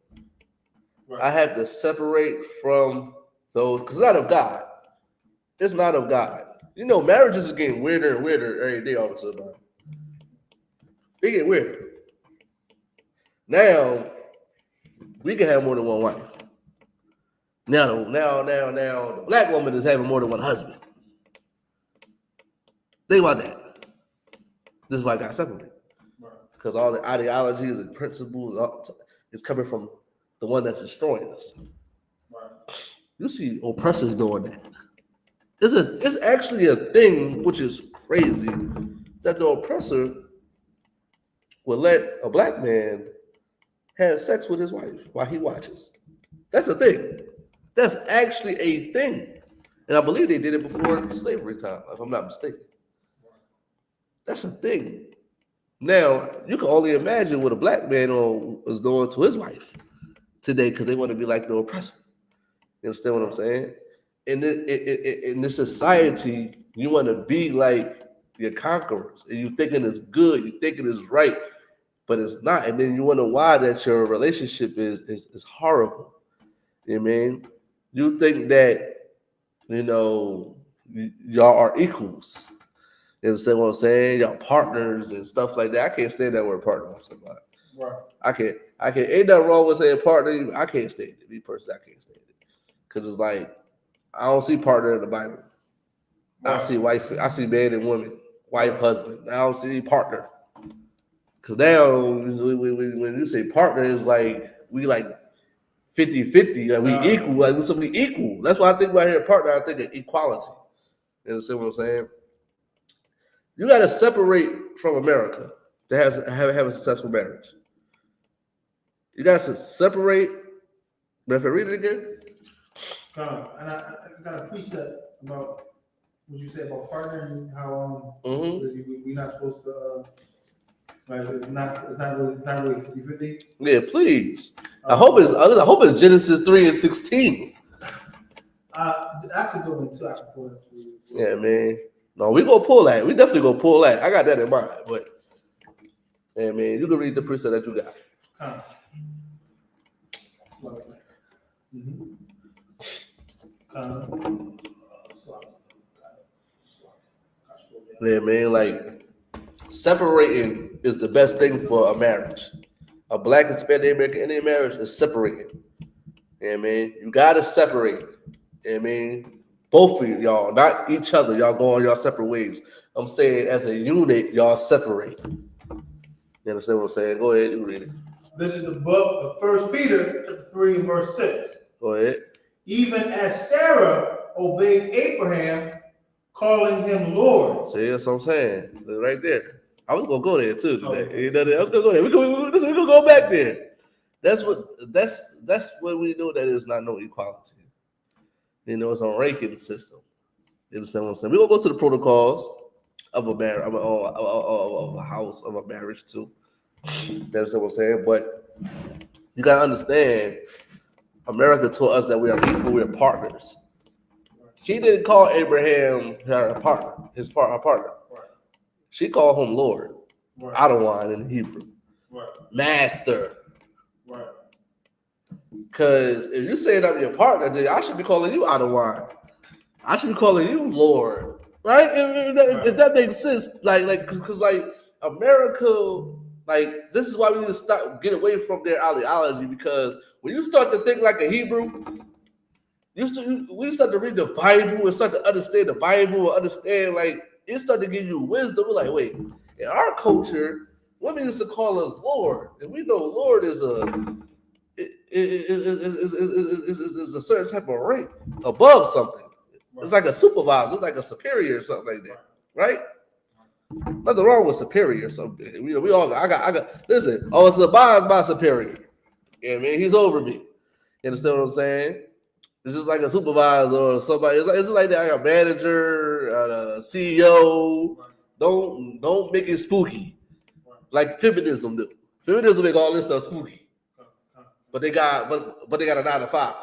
Right. I have to separate from those, because it's not of God. It's not of God. Marriages is getting weirder and weirder every day all of a sudden. They get weirder. Now, we can have more than one wife. Now, the black woman is having more than one husband. Think about that. This is why I got separated. Right. Because all the ideologies and principles is coming from the one that's destroying us. Right. You see oppressors doing that. It's actually a thing which is crazy that the oppressor will let a black man have sex with his wife while he watches. That's a thing. That's actually a thing. And I believe they did it before slavery time, if I'm not mistaken. That's a thing. Now, you can only imagine what a black man is doing to his wife today because they want to be like the oppressor. You understand what I'm saying? In this society, you want to be like your conquerors. And you thinking it's good, you thinking it's right, but it's not. And then you wonder why that your relationship is horrible. You know what I mean? You think that, y'all are equals. You understand what I'm saying? Y'all partners and stuff like that. I can't stand that word partner on somebody. Right. I can't. Ain't nothing wrong with saying partner. I can't stand it. Me personally, I can't stand it. Because it's like, I don't see partner in the Bible. Right. I see wife. I see man and woman, wife, husband. I don't see partner. Because now, when you say partner, it's like, we like 50-50. Like we equal. Like we're something equal. That's why I think when I hear partner, I think of equality. You understand what I'm saying? You got to separate from America to have a successful marriage. You got to separate. If I read it again. And I got a precept about what you said about partnering, how we're not supposed to like it's not really 50-50. Yeah, please. I hope it's Genesis 3:16. That's a good one too. I can pull it. Yeah, man. No, we gonna pull that. We definitely gonna pull that. I got that in mind. But yeah, man, you can read the precept that you got. Yeah, man, like separating is the best thing for a marriage. A Black, Hispanic, American, Indian marriage is separating. Yeah, man, you gotta separate. Yeah, man, both of y'all, not each other. Y'all go on y'all separate ways. I'm saying as a unit, y'all separate. You understand what I'm saying? Go ahead, you read it. This is the book of 1 Peter, chapter 3, and verse 6. Go ahead. Even as Sarah obeyed Abraham, calling him Lord. See, that's what I'm saying. Right there. I was gonna go there too today. You know, I was gonna go there. We're gonna go back there. That's what we know that is not no equality. You know, it's a ranking system. You understand what I'm saying? We're gonna go to the protocols of a marriage, of a house, of a marriage too. You understand what I'm saying? But you gotta understand, America taught us that we are equal, we are partners. She didn't call Abraham her partner, her partner. Right. She called him Lord. Right. Adonai in Hebrew. Right. Master. Right. Because if you say I'm your partner, then I should be calling you Adonai. I should be calling you Lord. Right? If that makes sense. Because America, like, this is why we need to get away from their ideology, because when you start to think like a Hebrew, we start to read the Bible and start to understand the Bible, and understand, like, it started to give you wisdom. We're like, wait, in our culture, women used to call us Lord, and we know Lord is a certain type of rank above something. Right. It's like a supervisor, it's like a superior or something like that, right? Nothing wrong with superior or something. We all listen. Oh, it's my superior. Yeah, man, he's over me. You understand what I'm saying? It's just like a supervisor or somebody. It's just like that. I got a manager, a CEO. Don't make it spooky, like feminism do. Feminism make all this stuff spooky, but they got a 9 to 5,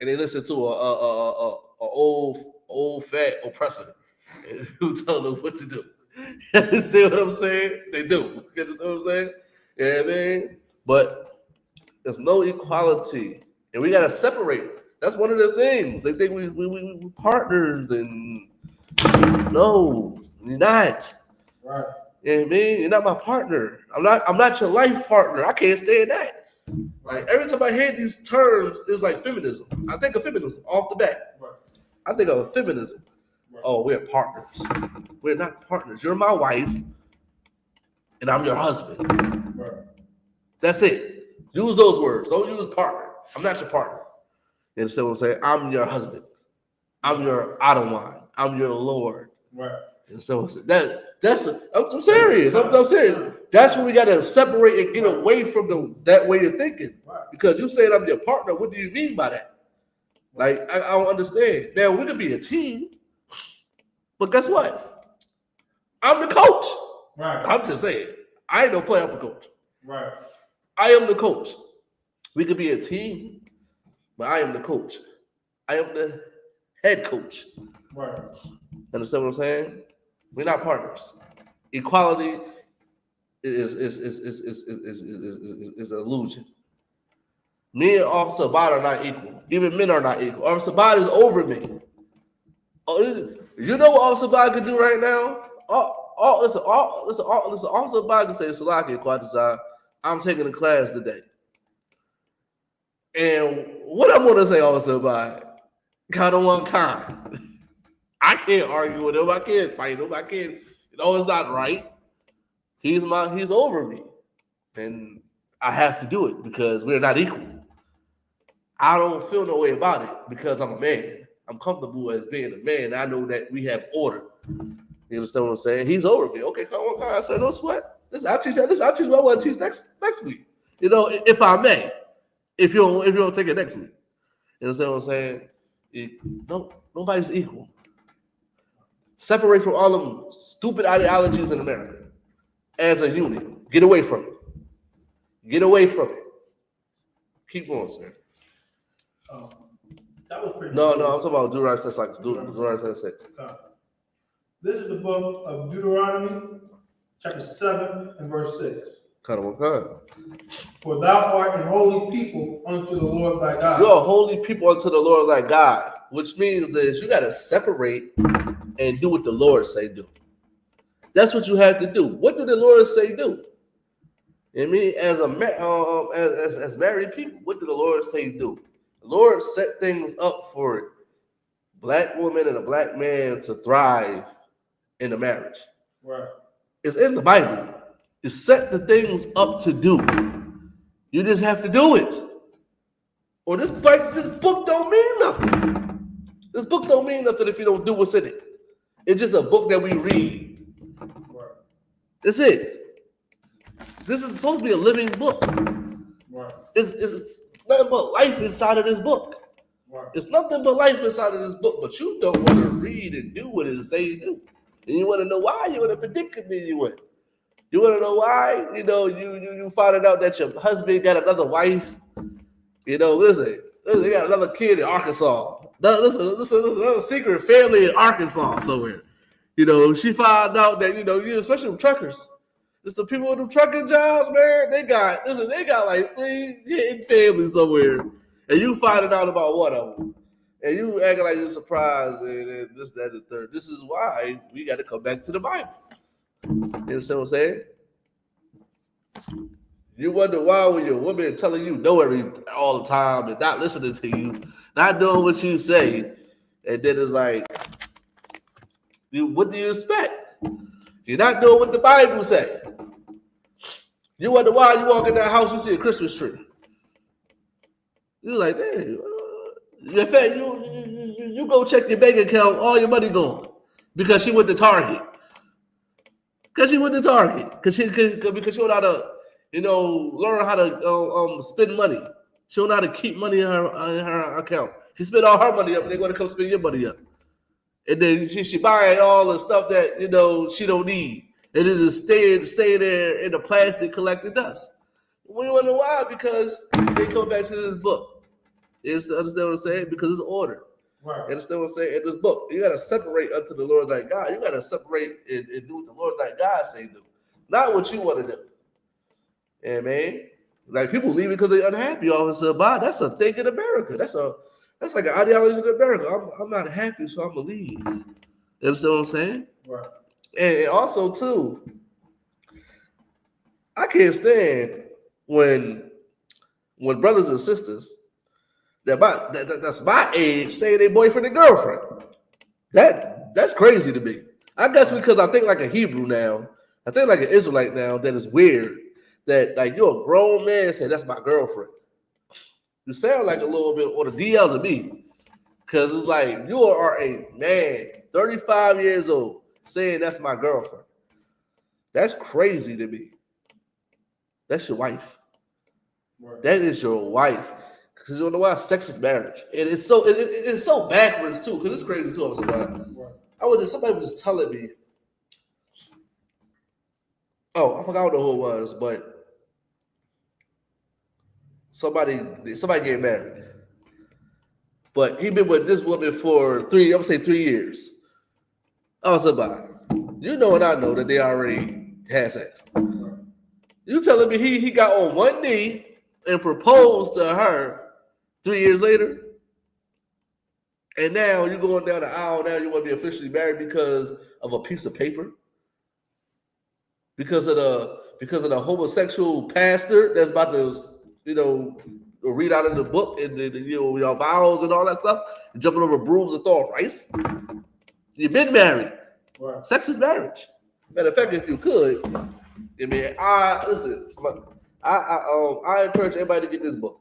and they listen to a old fat oppressor who tell them what to do. You understand what I'm saying? They do. You understand what I'm saying? Yeah, man. But there's no equality, and we gotta separate. That's one of the things. They think we partners, and no, you're not. Right. You know what I mean? You're not my partner. I'm not your life partner. I can't stand that. Like, every time I hear these terms, it's like feminism. I think of feminism off the bat. Right. I think of feminism. Right. Oh, we're partners. We're not partners. You're my wife, and I'm your husband. Right. That's it. Use those words. Don't use partner. I'm not your partner. You understand what I'm saying? I'm your husband. I'm your Adonai. I'm your Lord. Right. You understand what I'm saying? I'm serious. I'm serious. That's when we got to separate and get away from that way of thinking. Right. Because you saying I'm your partner, what do you mean by that? Like, I don't understand. Now, we could be a team, but guess what? I'm the coach. Right. I'm just saying. I ain't no player, I'm a coach. Right. I am the coach. We could be a team, but I am the coach. I am the head coach. Right. Understand what I'm saying? We're not partners. Equality is an illusion. Me and Officer Bad are not equal. Even men are not equal. Officer Bad is over me. Oh, you know what Officer Bad can do right now? Listen, Officer Bad can say, Salaki, Quatisai, I'm taking a class today. And what I'm going to say, Officer Bad, kind of one kind. I can't argue with him. I can't fight him. I can't. It's not right. He's over me, and I have to do it because we're not equal. I don't feel no way about it because I'm a man. I'm comfortable as being a man. I know that we have order. You You understand what I'm saying? He's over me. Okay, come on, I said, no sweat. I'll teach you what I want to teach next week. You know, if I may. If you don't take it next week. You understand what I'm saying? Nobody's equal. Separate from all of them stupid ideologies in America as a unit. Get away from it. Get away from it. Keep going, sir. That was pretty No, I'm talking about Deuteronomy 6. Deuteronomy 6. This is the book of Deuteronomy, chapter 7 and verse 6. For thou art an holy people unto the Lord thy God. You're a holy people unto the Lord thy God, which means is you got to separate and do what the Lord say do. That's what you have to do. What do the Lord say do? I mean, as married people, what did the Lord say do? The Lord set things up for a black woman and a black man to thrive in a marriage. Right. It's in the Bible. You set the things up to do. You just have to do it. Or this book don't mean nothing. This book don't mean nothing if you don't do what's in it. It's just a book that we read. Right. That's it. This is supposed to be a living book. Right. It's nothing but life inside of this book. Right. It's nothing but life inside of this book, but you don't want to read and do what it say you do. And you want to know why you're in a predicament you in. You want to know why? You know, you found out that your husband got another wife. You know, listen, they got another kid in Arkansas. Listen, a secret family in Arkansas somewhere. You know, she found out that, you know, especially with truckers. It's the people with them trucking jobs, man. They got like 3 hidden families somewhere. And you finding out about one of them. And you acting like you're surprised and this, that, and the third. This is why we got to come back to the Bible. You understand what I'm saying? You wonder why when your woman telling you no everything all the time and not listening to you, not doing what you say, and then it's like, what do you expect? You're not doing what the Bible say. You wonder why you walk in that house, you see a Christmas tree. You're like, hey, in fact, you go check your bank account, all your money gone because she went to Target. Because she went to Target. Because she don't know how to, learn how to spend money. She don't know how to keep money in her account. She spent all her money up, and they're going to come spend your money up. And then she buying all the stuff that she don't need, and it just stay there in the plastic collecting dust. We wonder why? Because they come back to this book. You understand what I'm saying? Because it's order. Right. You understand what I'm saying? In this book, you got to separate unto the Lord thy God. You got to separate and do what the Lord thy God say do, not what you want to do. Yeah, man. Like people leave because they're unhappy all of a sudden. That's a thing in America. That's like an ideology in America. I'm not happy, so I'm gonna leave. You understand what I'm saying? Right. And also too, I can't stand when brothers and sisters that's my age saying they boyfriend and girlfriend. That's crazy to me. I guess because I think like a Hebrew now. I think like an Israelite now. That is weird. That like you're a grown man saying that's my girlfriend. You sound like a little bit or the DL to me. Because it's like you are a man, 35 years old, saying that's my girlfriend. That's crazy to me. That's your wife. Right. That is your wife. Because you know why? Sex is marriage. And it's so backwards too. Because it's crazy too. Somebody was just telling me. Oh, I forgot who it was, but somebody getting married. But he been with this woman for 3 years. I was about, you know and I know that they already had sex. You telling me he got on one knee and proposed to her 3 years later? And now you're going down the aisle, now you want to be officially married because of a piece of paper? Because of the homosexual pastor that's about to, read out of the book and your vows and all that stuff, and jumping over brooms and throwing rice. You've been married. Right. Sex is marriage. Matter of fact, if you could, I encourage everybody to get this book.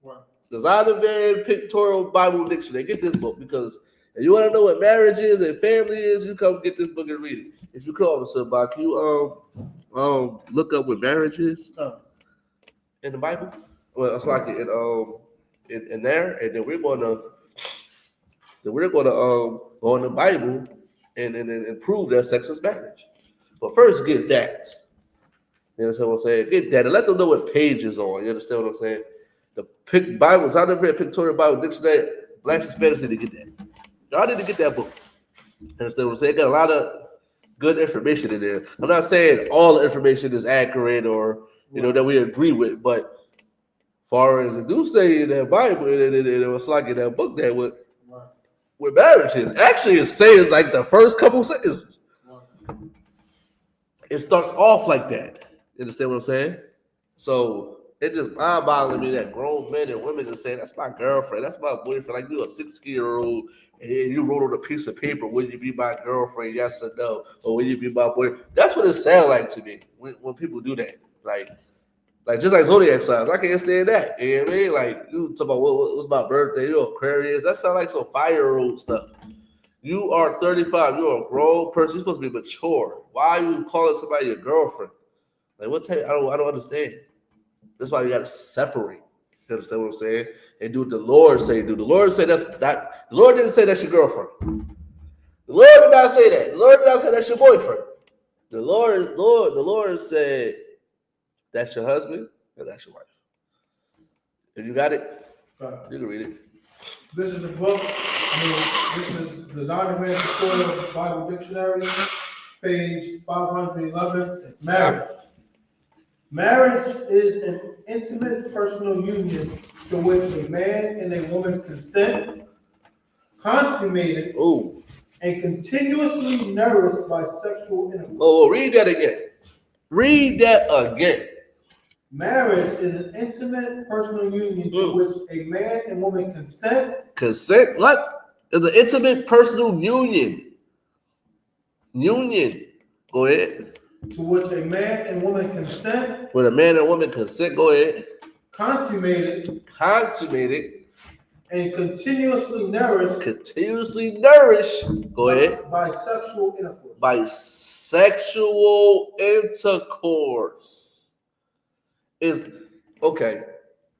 Right. Because out of the very pictorial Bible dictionary, get this book because And you want to know what marriage is and family is, you come get this book and read it. If you call me somebody, can you look up what marriage is in the Bible? Well, it's like in there, and then we're gonna go in the Bible and prove that sex is marriage. But first, get that. You understand what I'm saying? Get that and let them know what page is on. You understand what I'm saying? The Bibles, I never read Pictorial Bible Dictionary. Blacks and Spanish need to get that. Y'all need to get that book. You understand what I'm saying? It got a lot of good information in there. I'm not saying all the information is accurate or that we agree with, but as far as it do say in that Bible, it was like in that book that with marriage is. Actually, it says like the first couple sentences. It starts off like that. You understand what I'm saying? So it just mind-boggling me that grown men and women are saying, that's my girlfriend, that's my boyfriend. Like you a 16-year-old and you wrote on a piece of paper, will you be my girlfriend, yes or no? Or will you be my boyfriend? That's what it sounds like to me when people do that. Like just like zodiac signs, I can't stand that. You know what I mean? Like you talk about what's my birthday, you're Aquarius. That sounds like some 5-year-old stuff. You are 35, you're a grown person, you're supposed to be mature. Why are you calling somebody your girlfriend? Like what type? I don't understand. That's why you gotta separate. You understand what I'm saying? And do what the Lord say do. The Lord said the Lord didn't say that's your girlfriend. The Lord did not say that. The Lord did not say that's your boyfriend. The Lord said that's your husband and that's your wife. If you got it, you can read it. This is the book. This is the Donovan Pictorial Bible Dictionary, page 511. Marriage. Marriage is an intimate personal union to which a man and a woman consent, consummated, and continuously nourished by sexual intercourse. Oh, read that again. Read that again. Marriage is an intimate personal union to which a man and woman consent. Consent? What? It's an intimate personal union. Union. Go ahead. To which a man and woman consent. When a man and woman consent, go ahead. Consummated. And continuously nourished. Go ahead. By sexual intercourse. By sexual intercourse. Is okay.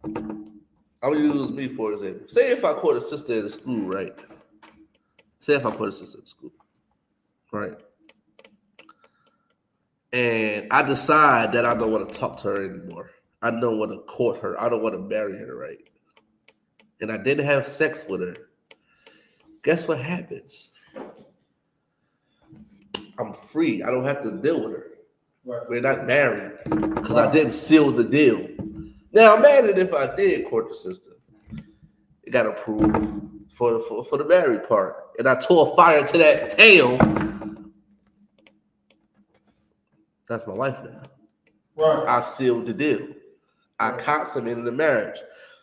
I'm gonna use me for example. Say if I caught a sister in school, right? Right? And I decide that I don't want to talk to her anymore. I don't want to court her. I don't want to marry her, right? And I didn't have sex with her. Guess what happens? I'm free. I don't have to deal with her. Right. We're not married because I didn't seal the deal. Now imagine if I did court the sister. It got approved for the married part. And I tore fire to that tail. That's my wife now. Right. I sealed the deal. I consummated the marriage.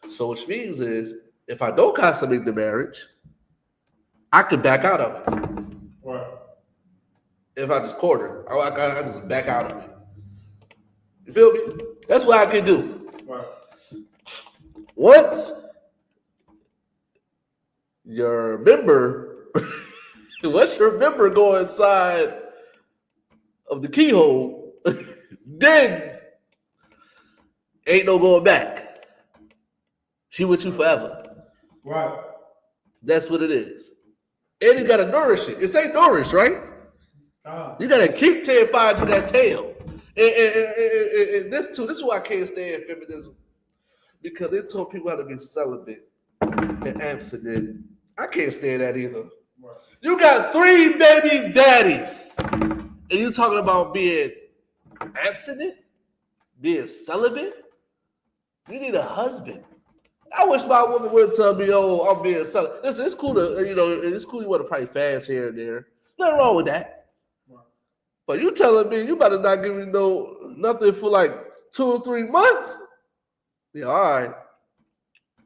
So which means is if I don't consummate the marriage, I could back out of it. Right. If I just court her, I just back out of it. You feel me? That's what I can do. Right. Once your member go inside of the keyhole, then ain't no going back. She with you forever. Right. That's what it is. And you gotta nourish it. It ain't nourished, right? You gotta keep tearing fire to that tail. And this is why I can't stand feminism. Because they told people how to be celibate and abstinent. I can't stand that either. Right. You got 3 baby daddies. And you talking about being abstinent? Being celibate? You need a husband. I wish my woman would tell me, oh, I'm being celibate. Listen, it's cool to, it's cool you want to probably fast here and there. Nothing wrong with that. Right. But you telling me you better not give me nothing for like 2 or 3 months? Yeah, all right.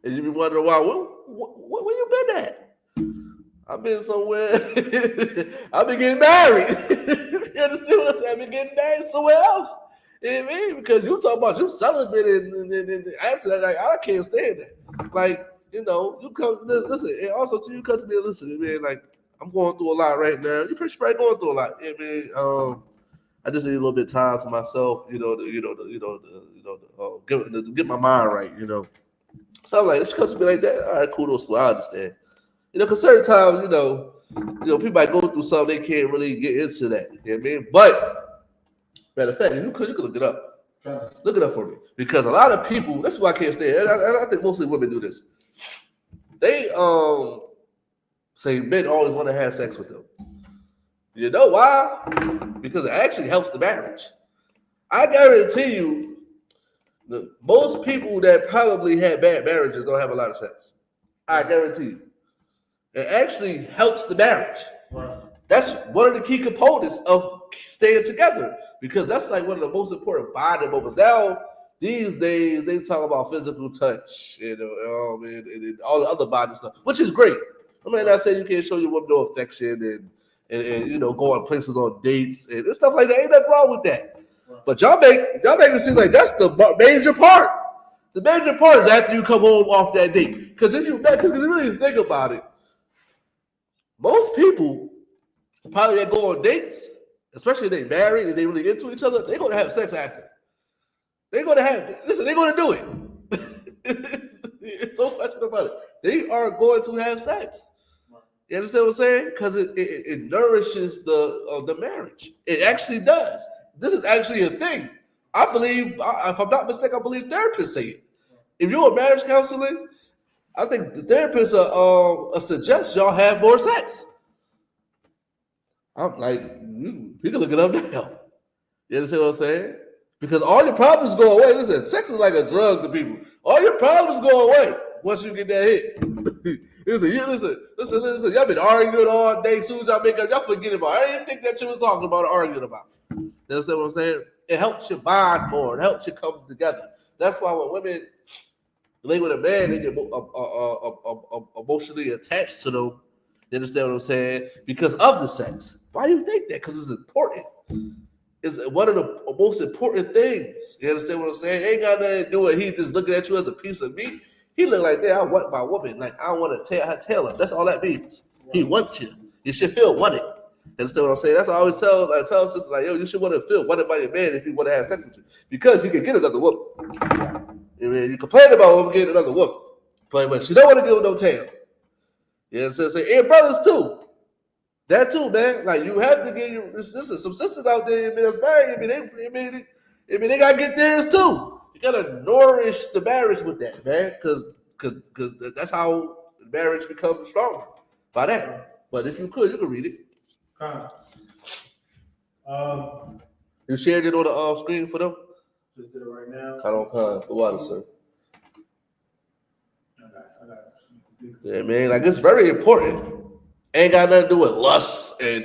And you be wondering why, where you been at? I've been somewhere. I've been getting married. You understand what I'm saying? I've been getting married somewhere else. You know what I mean? Because you talk about you celibate and abstinent. Like, I can't stand that. Like, you know, you come listen, and also too, you come to me and listen, man. Like I'm going through a lot right now. You're pretty probably going through a lot. I mean, I just need a little bit of time to myself, you know, to get my mind right, you know. So I'm like, she comes to me like that. All right, cool, well, I understand. You know, because certain times, you know, people might go through something, they can't really get into that. You know what I mean? But matter of fact, you could look it up. Look it up for me. Because a lot of people, that's why I can't stay. And I think mostly women do this. They say men always want to have sex with them. You know why? Because it actually helps the marriage. I guarantee you, most people that probably had bad marriages don't have a lot of sex. I guarantee you. It actually helps the marriage. Right. That's one of the key components of staying together, because that's like one of the most important bonding moments. Now, these days, they talk about physical touch, you know, and all the other bonding stuff, which is great. I mean, I say you can't show your woman no affection and you know, go on places on dates and stuff like that. Ain't nothing wrong with that. Right. But y'all make it seem like that's the major part. The major part is after you come home off that date. Because if you really think about it, most people probably that go on dates, especially if they married and they really into each other, they're gonna have sex after. They're gonna do it. It's no question about it. They are going to have sex. You understand what I'm saying? Because it nourishes the marriage. It actually does. This is actually a thing. I believe, if I'm not mistaken, I believe therapists say it. If you're a marriage counseling, I think the therapists suggest y'all have more sex. I'm like, you can look it up now. You understand what I'm saying? Because all your problems go away. Listen, sex is like a drug to people. All your problems go away once you get that hit. Listen. Y'all been arguing all day. As soon as y'all make up, y'all forget about it. I didn't think that you was talking about or arguing about. You understand what I'm saying? It helps you bond more. It helps you come together. That's why when women lay with a man, they get emotionally attached to them. You understand what I'm saying? Because of the sex. Why do you think that? Because it's important. It's one of the most important things. You understand what I'm saying? Ain't got nothing to do with he just looking at you as a piece of meat. He look like that. I want my woman. Like I want to tear her tail up. That's all that means. He wants you. You should feel wanted. You understand what I'm saying? That's what I always tell sisters, like, yo, you should want to feel wanted by your man if you want to have sex with you. Because you can get another woman. I mean, you complain about women getting another woman. But you don't want to give them no tail. You know what I'm saying? And brothers too. That too, man. Like you have to get your sisters. Some sisters out there, that's married. They gotta get theirs too. You gotta nourish the marriage with that, man. Because that's how marriage becomes stronger. By that. But if you could read it. You shared it on the screen for them? Just did it right now. For water, sir. I got it. Yeah, man. Like it's very important. Ain't got nothing to do with lust and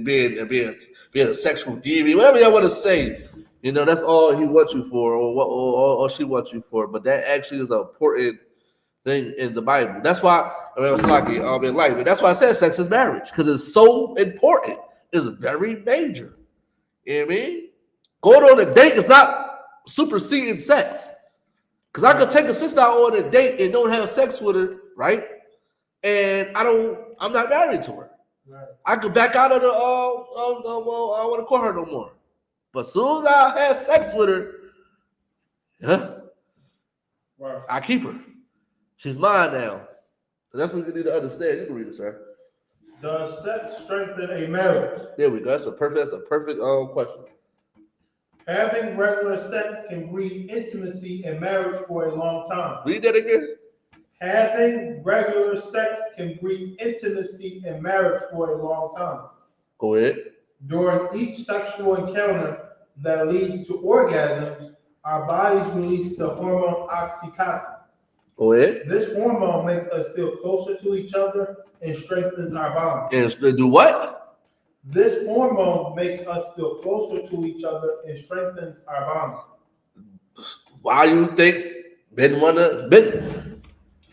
being a sexual deviant, whatever y'all want to say. You know, that's all he wants you for, or she wants you for. But that actually is an important thing in the Bible. That's why in life. But that's why I said sex is marriage, because it's so important. It's very major. You know what I mean? Going on a date is not superseding sex. Because I could take a sister out on a date and don't have sex with her, right? And I'm not married to her. Right. I could back out of the I don't want to call her no more. But as soon as I have sex with her, right, I keep her. She's mine now. And that's what you need to understand. You can read it, sir. Does sex strengthen a marriage? There we go. That's a perfect question. Having regular sex can breed intimacy in marriage for a long time. Read that again. Having regular sex can breed intimacy in marriage for a long time. Go ahead. During each sexual encounter that leads to orgasms, our bodies release the hormone oxytocin. Go ahead. This hormone makes us feel closer to each other and strengthens our bond. And do what? This hormone makes us feel closer to each other and strengthens our bond. Why you think men want to...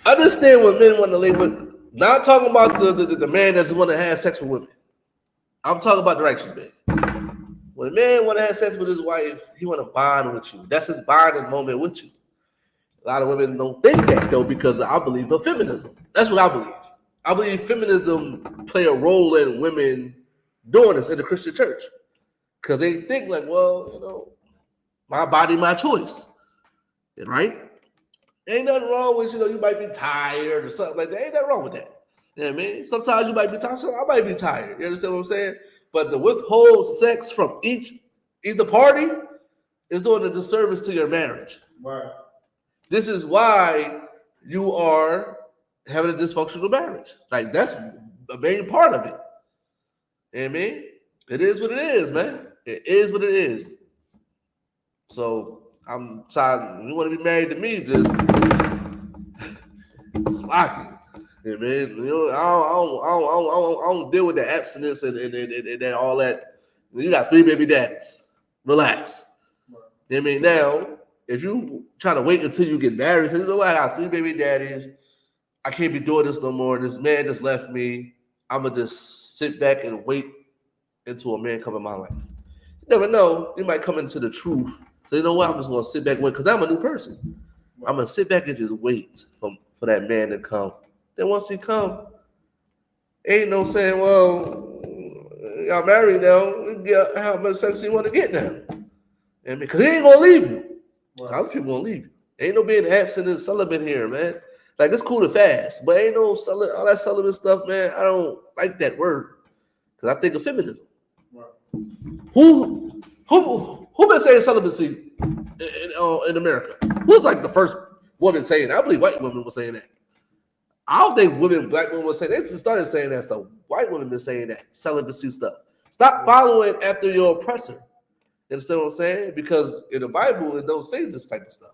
Understand what men want to lay with. Not talking about the man that's want to have sex with women. I'm talking about the righteous man. When a man want to have sex with his wife, he want to bond with you. That's his bonding moment with you. A lot of women don't think that though, because I believe in feminism. That's what I believe. I believe feminism play a role in women doing this in the Christian church. Because they think like, well, you know, my body, my choice. Right? Ain't nothing wrong with, you know, you might be tired or something like that. Ain't nothing wrong with that. You know what I mean? Sometimes you might be tired, I might be tired. You understand what I'm saying? But to withhold sex from either party is doing a disservice to your marriage. Right. This is why you are having a dysfunctional marriage. Like, that's the main part of it. You know what I mean? It is what it is, man. It is what it is. So I'm tired. You want to be married to me, just sloppy. You know what I mean? You know, I don't deal with the abstinence and all that. You got 3 baby daddies. Relax. You know what I mean? Now, if you try to wait until you get married, say, you know what, I got 3 baby daddies. I can't be doing this no more. This man just left me. I'm going to just sit back and wait until a man come in my life. You never know. You might come into the truth. So you know what? I'm just going to sit back and wait because I'm a new person. I'm going to sit back and just wait for that man to come. Then once he come, ain't no saying, well, y'all married now. How much sex you want to get now? And because he ain't going to leave you. Other people going to leave you. Ain't no being absent and celibate here, man. Like, it's cool to fast, but ain't no all that celibate stuff, man. I don't like that word because I think of feminism. Right. Who been saying celibacy in America? Who's like the first woman saying that? I believe white women were saying that. I don't think black women were saying that. They just started saying that stuff. White women been saying that celibacy stuff. Stop following after your oppressor. You understand what I'm saying? Because in the Bible, it don't say this type of stuff.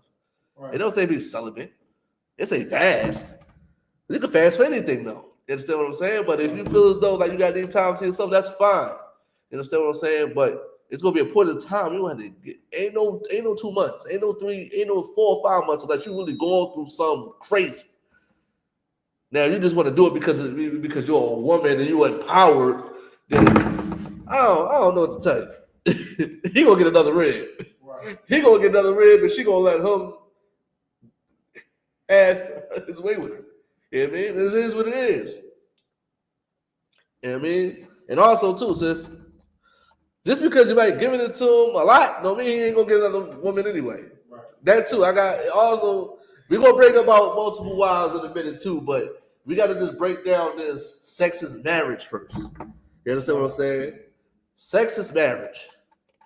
Right. It don't say be celibate. It say fast. You can fast for anything, though. You understand what I'm saying? But if you feel as though like you got any time to yourself, that's fine. You understand what I'm saying? But it's gonna be a point in time you have to get. Ain't no 2 months, ain't no 3, ain't no 4 or 5 months unless you really going through some crazy. Now you just want to do it because you're a woman and you're empowered. Then I don't know what to tell you. He gonna get another rib. Right. He gonna get another rib, and she gonna let him have his way with her. You know what I mean? This is what it is. You know what I mean? And also too, sis, just because you might give it to him a lot, don't mean he ain't gonna get another woman anyway. Right. That too. I got also. We're gonna break about multiple wives in a minute too, but we gotta just break down this sex is marriage first. You understand what I'm saying? Sex is marriage.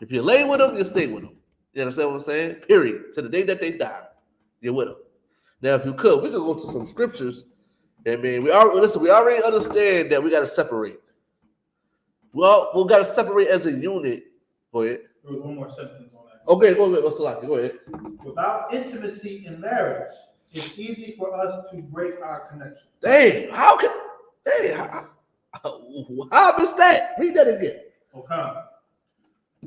If you lay with them, you stay with them. You understand what I'm saying? Period. To the day that they die, you're with them. Now, if you could, we could go to some scriptures. I mean, we already understand that we gotta separate. Well, we gotta separate as a unit. Go ahead. There was one more sentence on that. Okay, go ahead. Go ahead. Without intimacy in marriage, it's easy for us to break our connection. Dang, how is that? Read that again. Okay.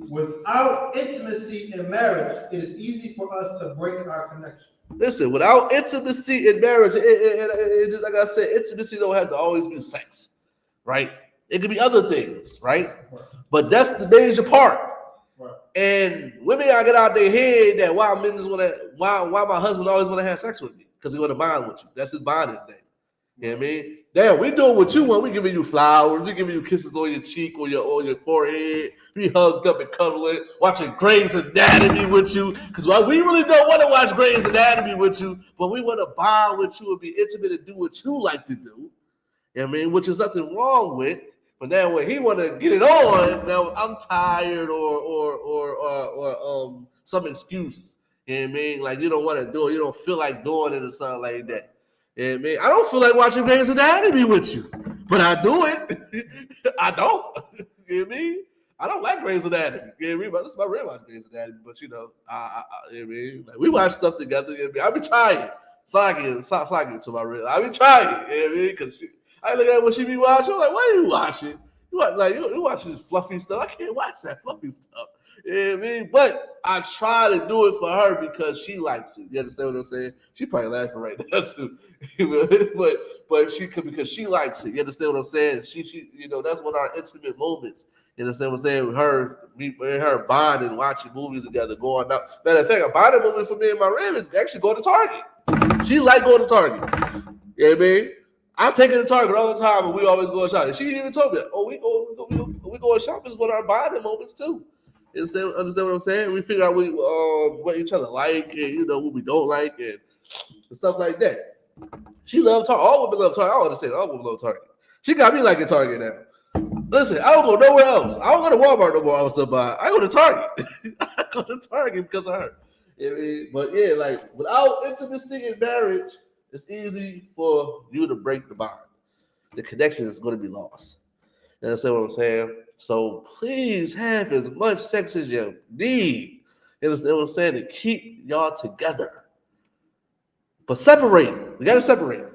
Without intimacy in marriage, it is easy for us to break our connection. Listen, without intimacy in marriage, it just like I said, intimacy don't have to always be sex, right? It could be other things, right? But that's the major part. Right. And women gotta get out their head that why my husband always want to have sex with me because he want to bond with you. That's his bonding thing. You know what I mean? Damn, we doing what you want. We giving you flowers. We giving you kisses on your cheek, on your forehead. We hugged up and cuddling, watching Grey's Anatomy with you. Because we really don't want to watch Grey's Anatomy with you, but we want to bond with you and be intimate and do what you like to do. You know what I mean? Which is nothing wrong with. But now when he want to get it on, now I'm tired or some excuse. You know what I mean? Like you don't want to do it. You don't feel like doing it or something like that. You know what I mean? I don't feel like watching Grey's Anatomy with you, but I do it. I don't. You know what I mean? I don't like Grey's Anatomy. You know what I mean? But that's my real watch Grey's Anatomy. But you know, you know what I mean? Like we watch stuff together. You know what I mean? I be trying. Slacking to my real. I be trying. You know what I mean? Because I look at what she be watching. I'm like, why are you watching? You watch this fluffy stuff. I can't watch that fluffy stuff. You know what I mean? But I try to do it for her because she likes it. You understand what I'm saying? She probably laughing right now too. but she could because she likes it. You understand what I'm saying? She you know, that's one of our intimate moments. You understand what I'm saying? Me and her bonding, watching movies together, going out. Matter of fact, a bonding movie for me and my Ram is actually going to Target. She like going to Target. You know what I mean? I'm taking her to Target all the time, and we always go shopping. She even told me, "Oh, we go shopping is one of our bonding moments too." You understand what I'm saying? We figure out what each other like, and what we don't like, and stuff like that. She loved Target. All women love Target. I understand. All women love Target. She got me liking Target now. Listen, I don't go nowhere else. I don't go to Walmart no more. I go to Target. I go to Target because of her. You know what I mean? But yeah, like without intimacy in marriage, it's easy for you to break the bond. The connection is going to be lost. You understand what I'm saying? So please have as much sex as you need. You understand what I'm saying? To keep y'all together. But separate. We got to separate.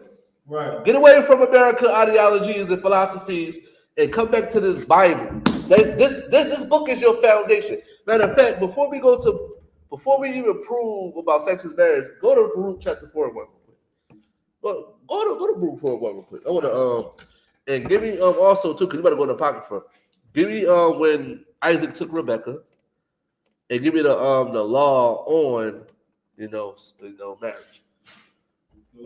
Right. Get away from American ideologies and philosophies and come back to this Bible. This book is your foundation. Matter of fact, before we even prove about sex and marriage, go to Baruch chapter 4 and 1 real quick. Well, go to Baruch 4 and 1 real quick. I want to and give me also too, because you better go in the pocket for. Give me when Isaac took Rebecca, and give me the law on marriage.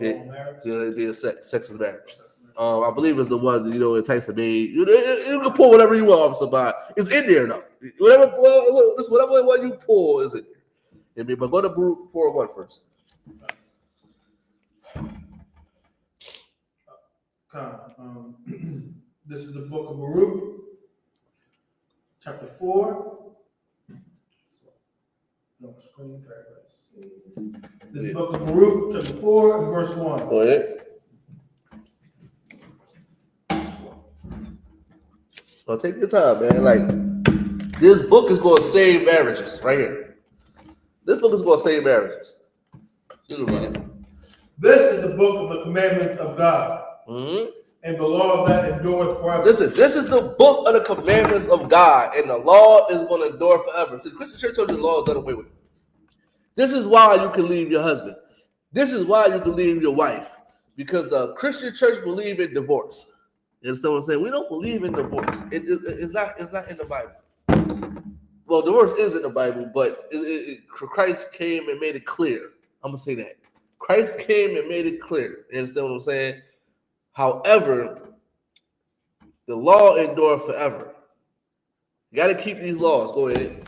It'd be a sex is marriage. I believe it's the one it takes a maid. You can pull whatever you want off somebody. It's in there though. Whatever one you pull is in there. But go to Baruch 4:1 first. This is the book of Baruch, chapter 4. No screen tag. This is the book of Baruch, chapter 4 and verse 1. Go ahead. So take your time, man. Like this book is going to save marriages right here. This book is going to save marriages. This is the book of the commandments of God. Mm-hmm. And the law that endureth forever. Listen, this is the book of the commandments of God, and the law is going to endure forever. See, the Christian church told you the law is done away with. This is why you can leave your husband. This is why you can leave your wife, because the Christian church believe in divorce. You understand what I'm saying? We don't believe in divorce. It's not in the Bible. Well, divorce is in the Bible, but Christ came and made it clear. I'm gonna say that Christ came and made it clear. You understand what I'm saying? However, the law endure forever. You got to keep these laws. Go ahead.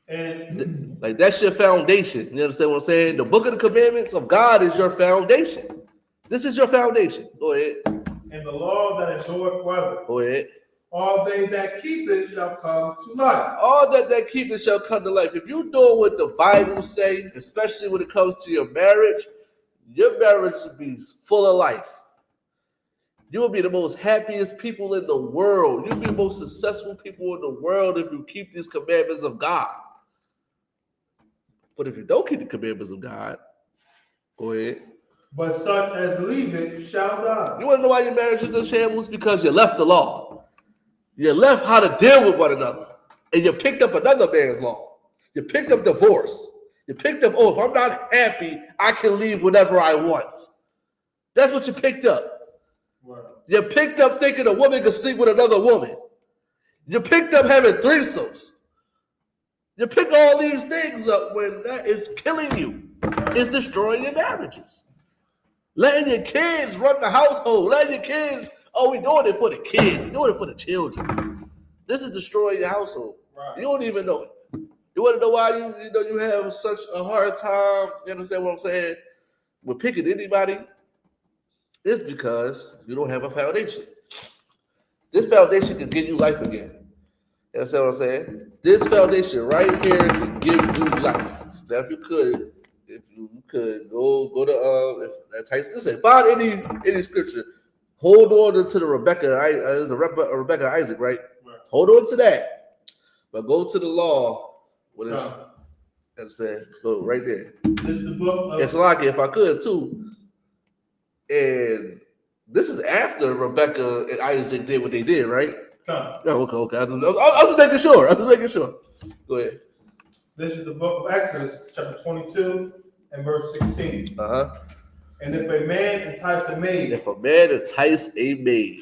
And like that's your foundation. You understand what I'm saying? The book of the commandments of God is your foundation. This is your foundation. Go ahead. And the law that endure forever. Go ahead. All they that keep it shall come to life. All that keep it shall come to life. If you do what the Bible say, especially when it comes to your marriage should be full of life. You will be the most happiest people in the world. You'll be the most successful people in the world if you keep these commandments of God. But if you don't keep the commandments of God, go ahead. But such as leave it shall die. You want to know why your marriage is in shambles? Because you left the law. You left how to deal with one another. And you picked up another man's law. You picked up divorce. You picked up, if I'm not happy, I can leave whenever I want. That's what you picked up. Right. You picked up thinking a woman could sleep with another woman. You picked up having threesomes. You pick all these things up when that is killing you. It's destroying your marriages. Letting your kids run the household. Letting your kids, we doing it for the kids. We're doing it for the children. This is destroying your household. Right. You don't even know it. You want to know why you have such a hard time, you understand what I'm saying, with picking anybody? It's because you don't have a foundation. This foundation can give you life again. You understand what I'm saying? This foundation right here can give you life. Now, if you could go to if that types. Listen, find any scripture. Hold on to the Rebecca. There's a Rebecca Isaac, right? Hold on to that, but go to the law. What is understand? Go right there. This is the book of SHALAM, if I could too. And this is after Rebecca and Isaac did what they did, right? Okay. I was just making sure. Go ahead. This is the book of Exodus, chapter 22 and verse 16. And if a man entice a maid, you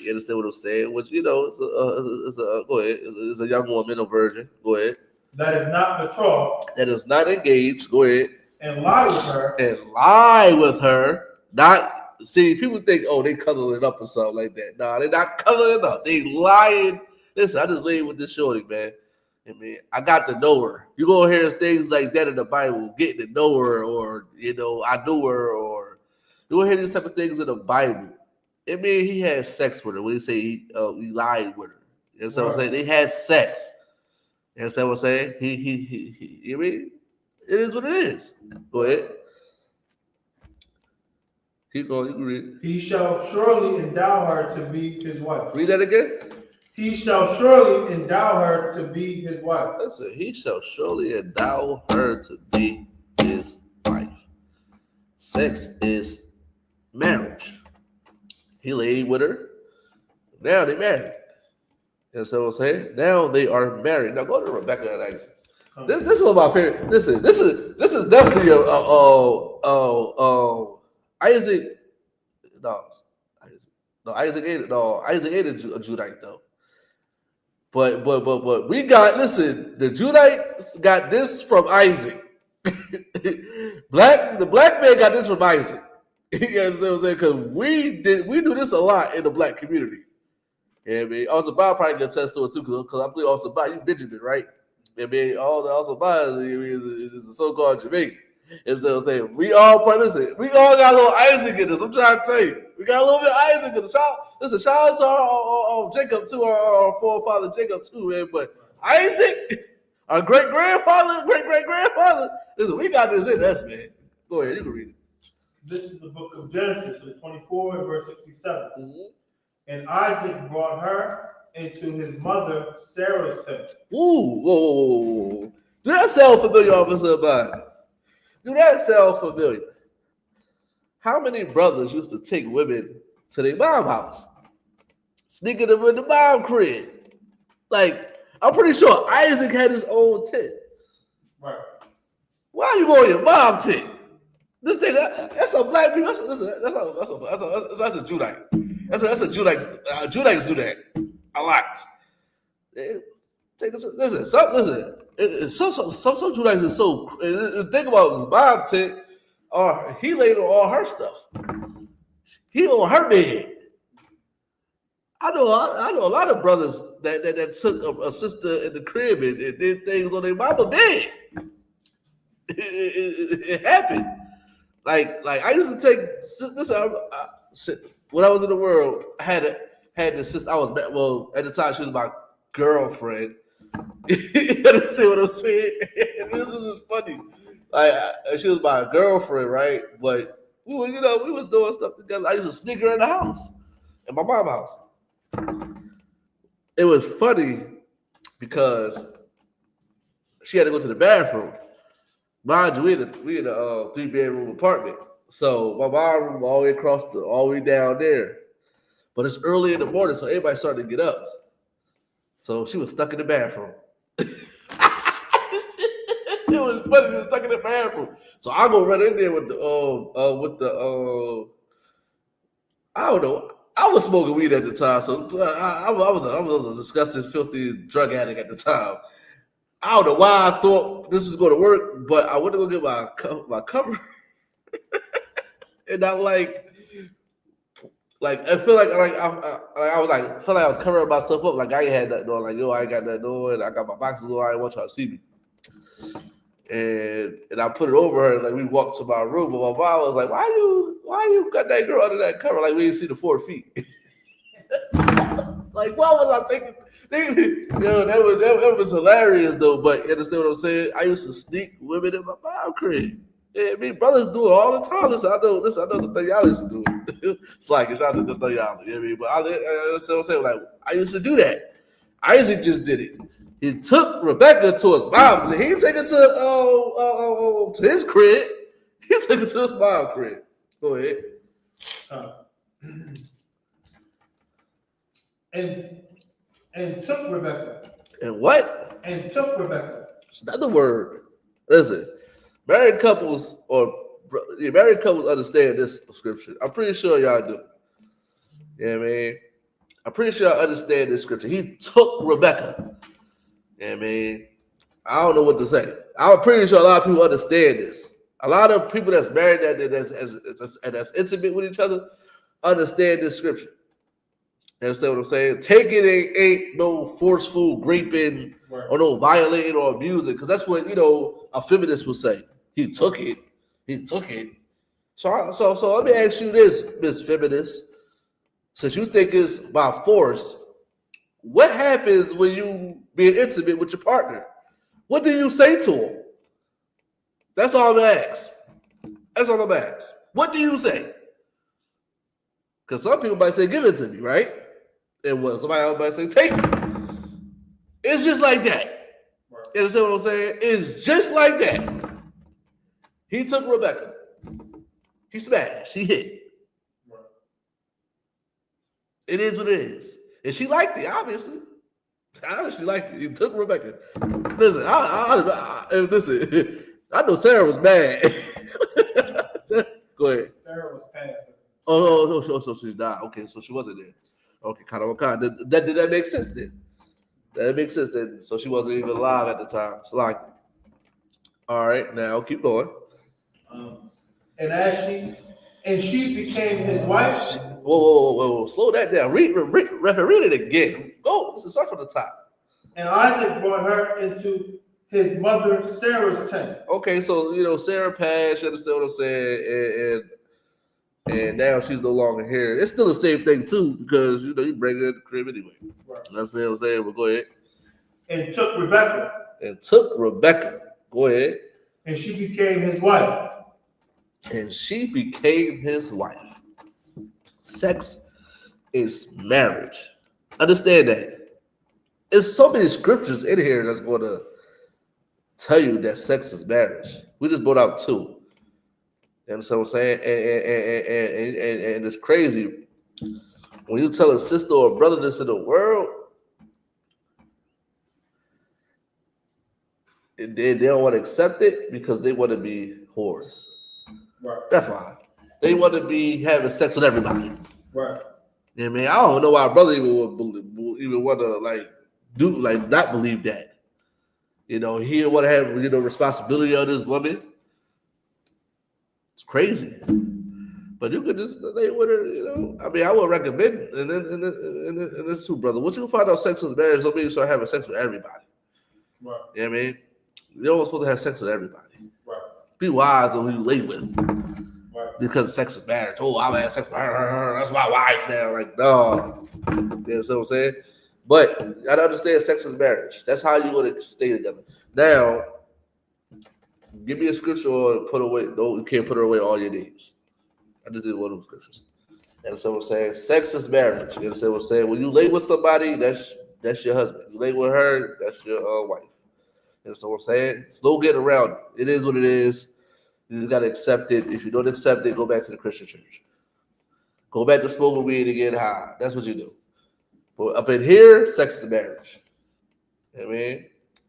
understand what I'm saying? Which, you know, go ahead. It's a young woman, a virgin. Go ahead. That is not betrothed. That is not engaged. Go ahead. And lie with her. And lie with her. Not, see, people think, oh, they cuddling it up or something like that. Nah, they're not cuddling it up. They lying. Listen, I just laid with this shorty, man. I mean, I got to know her. You gonna hear things like that in the Bible, getting to know her, or, you know, I knew her, or you gonna hear these type of things in the Bible. I mean, he had sex with her. When he say he lied with her, you know what I'm saying? They had sex. You understand what I'm saying? I mean, it is what it is. Go ahead. Keep going. You can read. He shall surely endow her to be his wife. Read that again. He shall surely endow her to be his wife. Listen, he shall surely endow her to be his wife. Sex is marriage. He laid with her. Now they married. You know what I'm saying? Now they are married. Now go to Rebecca and Isaac. This is one of my favorite. Listen, this is definitely Isaac. Isaac ain't a Judite though. But we got, listen, the Judites got this from Isaac. The black man got this from Isaac. You know what I'm saying? Because we do this a lot in the black community. Yeah, I mean, also Bob probably can attest to it too, because I believe also Bob, you Benjamin, right? I mean, all the also Bob is a so-called Jamaican. And so I'm saying, we all got a little Isaac in us. I'm trying to tell you, we got a little bit of Isaac in us. Shout out to our Jacob too, our forefather Jacob too, man. But Isaac, our great grandfather, listen, we got this in us, man. Go ahead, you can read it. This is the book of Genesis, 24 and verse 67. Mm-hmm. And Isaac brought her into his mother Sarah's tent. Ooh, whoa. Do that sound familiar, Officer Biden? Do that sound familiar? How many brothers used to take women to their mom's house, sneaking them in the mom crib? Like, I'm pretty sure Isaac had his own tent. Right. Why are you going to your mom's tent? This thing, that's a black people. That's a Judite. That's a Judite. Judites do that a lot. Listen. Some Judites is so. Think about his mom tent. Or he laid on all her stuff. He on her bed. I know a lot of brothers that took a sister in the crib and did things on their mama bed. It happened. Like I used to take this. When I was in the world, I had this sister. I was at the time she was my girlfriend. You understand what I'm saying? This was funny. Like she was my girlfriend, right? But we was doing stuff together. I used to sneak her in the house, in my mom's house. It was funny because she had to go to the bathroom. Mind you, we in a 3-bedroom apartment. So my mom room all the way all the way down there. But it's early in the morning, so everybody started to get up. So she was stuck in the bathroom. It was funny. She was stuck in the bathroom. So I go run in there with the I don't know. I was smoking weed at the time, so I was a disgusting, filthy drug addict at the time. I don't know why I thought this was going to work, but I went to go get my cover, and I I feel like I was covering myself up, like I ain't had nothing on, like I ain't got nothing on, I got my boxes on, I didn't want y'all to see me. And I put it over her, like we walked to my room, but my mom was like, why you got that girl under that cover? Like we didn't see the 4 feet. Like, what was I thinking? That was hilarious though, but you understand what I'm saying? I used to sneak women in my mom crib. Yeah, I mean, brothers do it all the time. Listen, I know the thing y'all used to do it. It's like, it's not the thing y'all, you know what I mean? But I understand what I'm saying? Like, I used to do that. Isaac just did it. He took Rebecca to his mom. So he didn't take her to his crib. He took her to his mom's crib. Go ahead. And took Rebecca. And what? And took Rebecca. It's another word. Listen, married couples or the married couples understand this scripture. I'm pretty sure y'all do. Yeah, man. I'm pretty sure I understand this scripture. He took Rebecca. Yeah, man. I don't know what to say. I'm pretty sure a lot of people understand this. A lot of people that's married that's intimate with each other understand this scripture. You understand what I'm saying? Taking ain't no forceful raping or no violating or abusing, because that's what a feminist would say. He took it. He took it. So let me ask you this, Miss Feminist. Since you think it's by force, what happens when you being intimate with your partner? What do you say to him? That's all I'm gonna ask. That's all I'm gonna ask. What do you say? Because some people might say, give it to me, right? And what somebody else might say, take it. It's just like that. You understand what I'm saying? It's just like that. He took Rebecca. He smashed. He hit. It is what it is. And she liked it, obviously. She liked it. He took Rebecca. Listen, listen. I know Sarah was mad. Go ahead. Sarah was past it. Oh, no, so she died. Okay, so she wasn't there. Okay, kind of. Did that make sense then? That makes sense then. So she wasn't even alive at the time. So like, all right, now keep going. And she became his wife. Whoa. Slow that down. Read it again. Go. Let's start from the top. And Isaac brought her into his mother Sarah's tent. Okay, so Sarah passed. You understand what I'm saying? And now she's no longer here. It's still the same thing too, because you bring her in the crib anyway. Right. That's what I'm saying. Well, go ahead. And took Rebecca. Go ahead. And she became his wife. Sex is marriage. Understand that. There's so many scriptures in here that's going to tell you that sex is marriage. We just brought out 2. You understand what I'm saying? And it's crazy. When you tell a sister or a brother this in the world, they don't want to accept it because they want to be whores. Right. That's why. They want to be having sex with everybody. Right. You know what I mean? I don't know why a brother even want to not believe that. He want to have responsibility on this woman. It's crazy. But you could just lay with her, I mean, I would recommend, and this too, brother. Once you find out sex is marriage, don't mean you start having sex with everybody. Right. You know what I mean? You're not supposed to have sex with everybody. Right. Be wise on who you lay with. Right. Because sex is marriage. Oh, I'm having sex with her. That's my wife now. Like, no. You know what I'm saying? But you gotta understand sex is marriage. That's how you want to stay together. Now, give me a scripture or put away. No, you can't put her away all your days. I just did one of those scriptures. You understand what I'm saying? Sex is marriage. You understand what I'm saying? When you lay with somebody, that's your husband. You lay with her, that's your wife. You understand what I'm saying? It's no getting around it. It is what it is. You just gotta accept it. If you don't accept it, go back to the Christian church. Go back to smoking weed and get high. That's what you do. But up in here, sex is marriage. You know what I mean?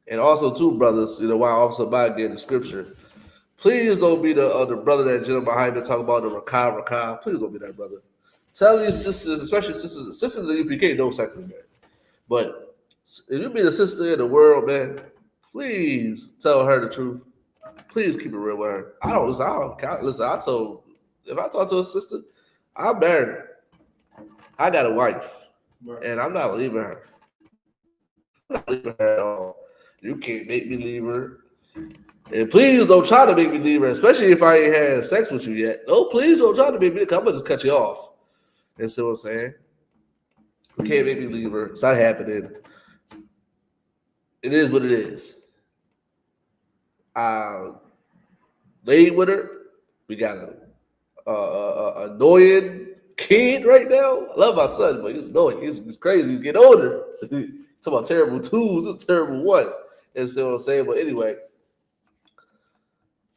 And also, too, brothers, why Officer Biden gave the scripture. Please don't be the brother that Jenna behind me talk about the rakah. Please don't be that brother. Tell these sisters, especially sisters in UPK, no sex is marriage. But if you be the sister in the world, man, please tell her the truth. Please keep it real with her. Listen, if I talk to a sister, I'm married her. I got a wife, and I'm not leaving her. I'm not leaving her at all. You can't make me leave her. And please don't try to make me leave her, especially if I ain't had sex with you yet. No, please don't try to make me. I'm gonna just cut you off. You see what I'm saying? You can't make me leave her. It's not happening. It is what it is. I laid with her. We got a annoying kid right now. I love my son, but he's annoying. He's crazy. He's getting older. Talking about terrible twos. It's a terrible one. You see what I'm saying? But anyway,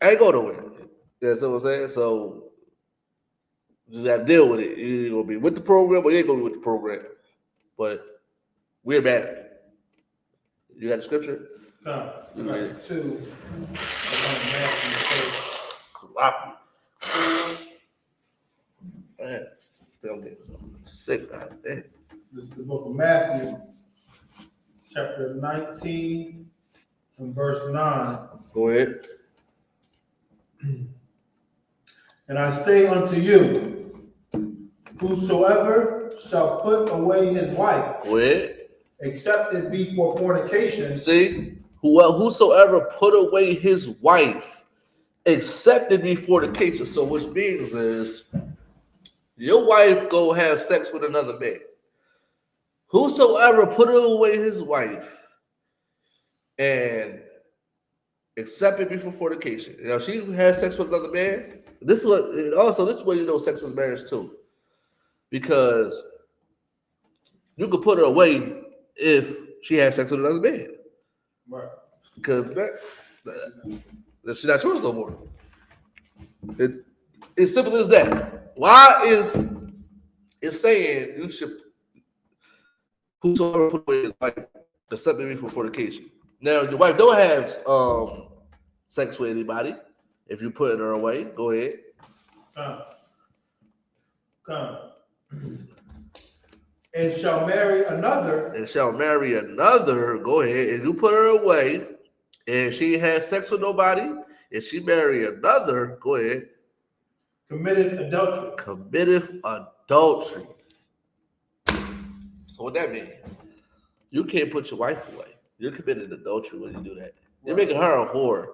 I ain't going nowhere. You know what I'm saying? So just got to deal with it. You're going to be with the program or you ain't going to be with the program. But we're married. You got the scripture? No. You got 2. Man, I'm getting sick out there. This is the book of Matthew, chapter 19, and verse 9. Go ahead. And I say unto you, whosoever shall put away his wife, Go ahead. except it be for fornication. See, whosoever put away his wife, except it be fornication. So which means is your wife go have sex with another man. Whosoever put away his wife and except it be for fornication. You know, she has sex with another man. This is what you know sex is marriage too. Because you could put her away if she has sex with another man. Right. Because she's not yours no more. It's simple as that. Why is it saying you should whosoever put away his wife except maybe for fornication? Now your wife don't have sex with anybody. If you're putting her away, go ahead. Come. And shall marry another. And shall marry another. Go ahead. And you put her away, and she has sex with nobody, and she marry another. Go ahead. Committeth adultery. Committeth adultery. So what that means? You can't put your wife away. You're committing adultery when you do that. You're making her a whore.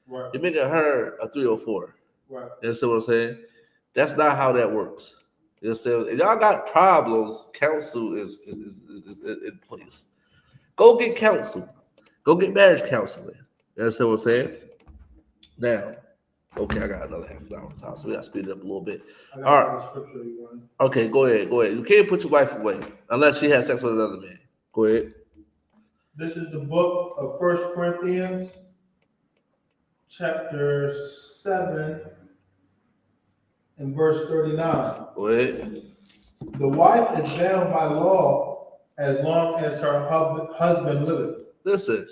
Right. You're making her a 304. Right. You see what I'm saying? That's not how that works. You know, if y'all got problems, counsel is in place. Go get counsel. Go get marriage counseling. You understand what I'm saying? Now, okay, I got another half an hour time, so we got to speed it up a little bit. All right. Okay, go ahead. You can't put your wife away unless she has sex with another man. Go ahead. This is the book of 1 Corinthians, chapter 7, and verse 39. Go ahead. The wife is bound by law as long as her husband liveth. Listen,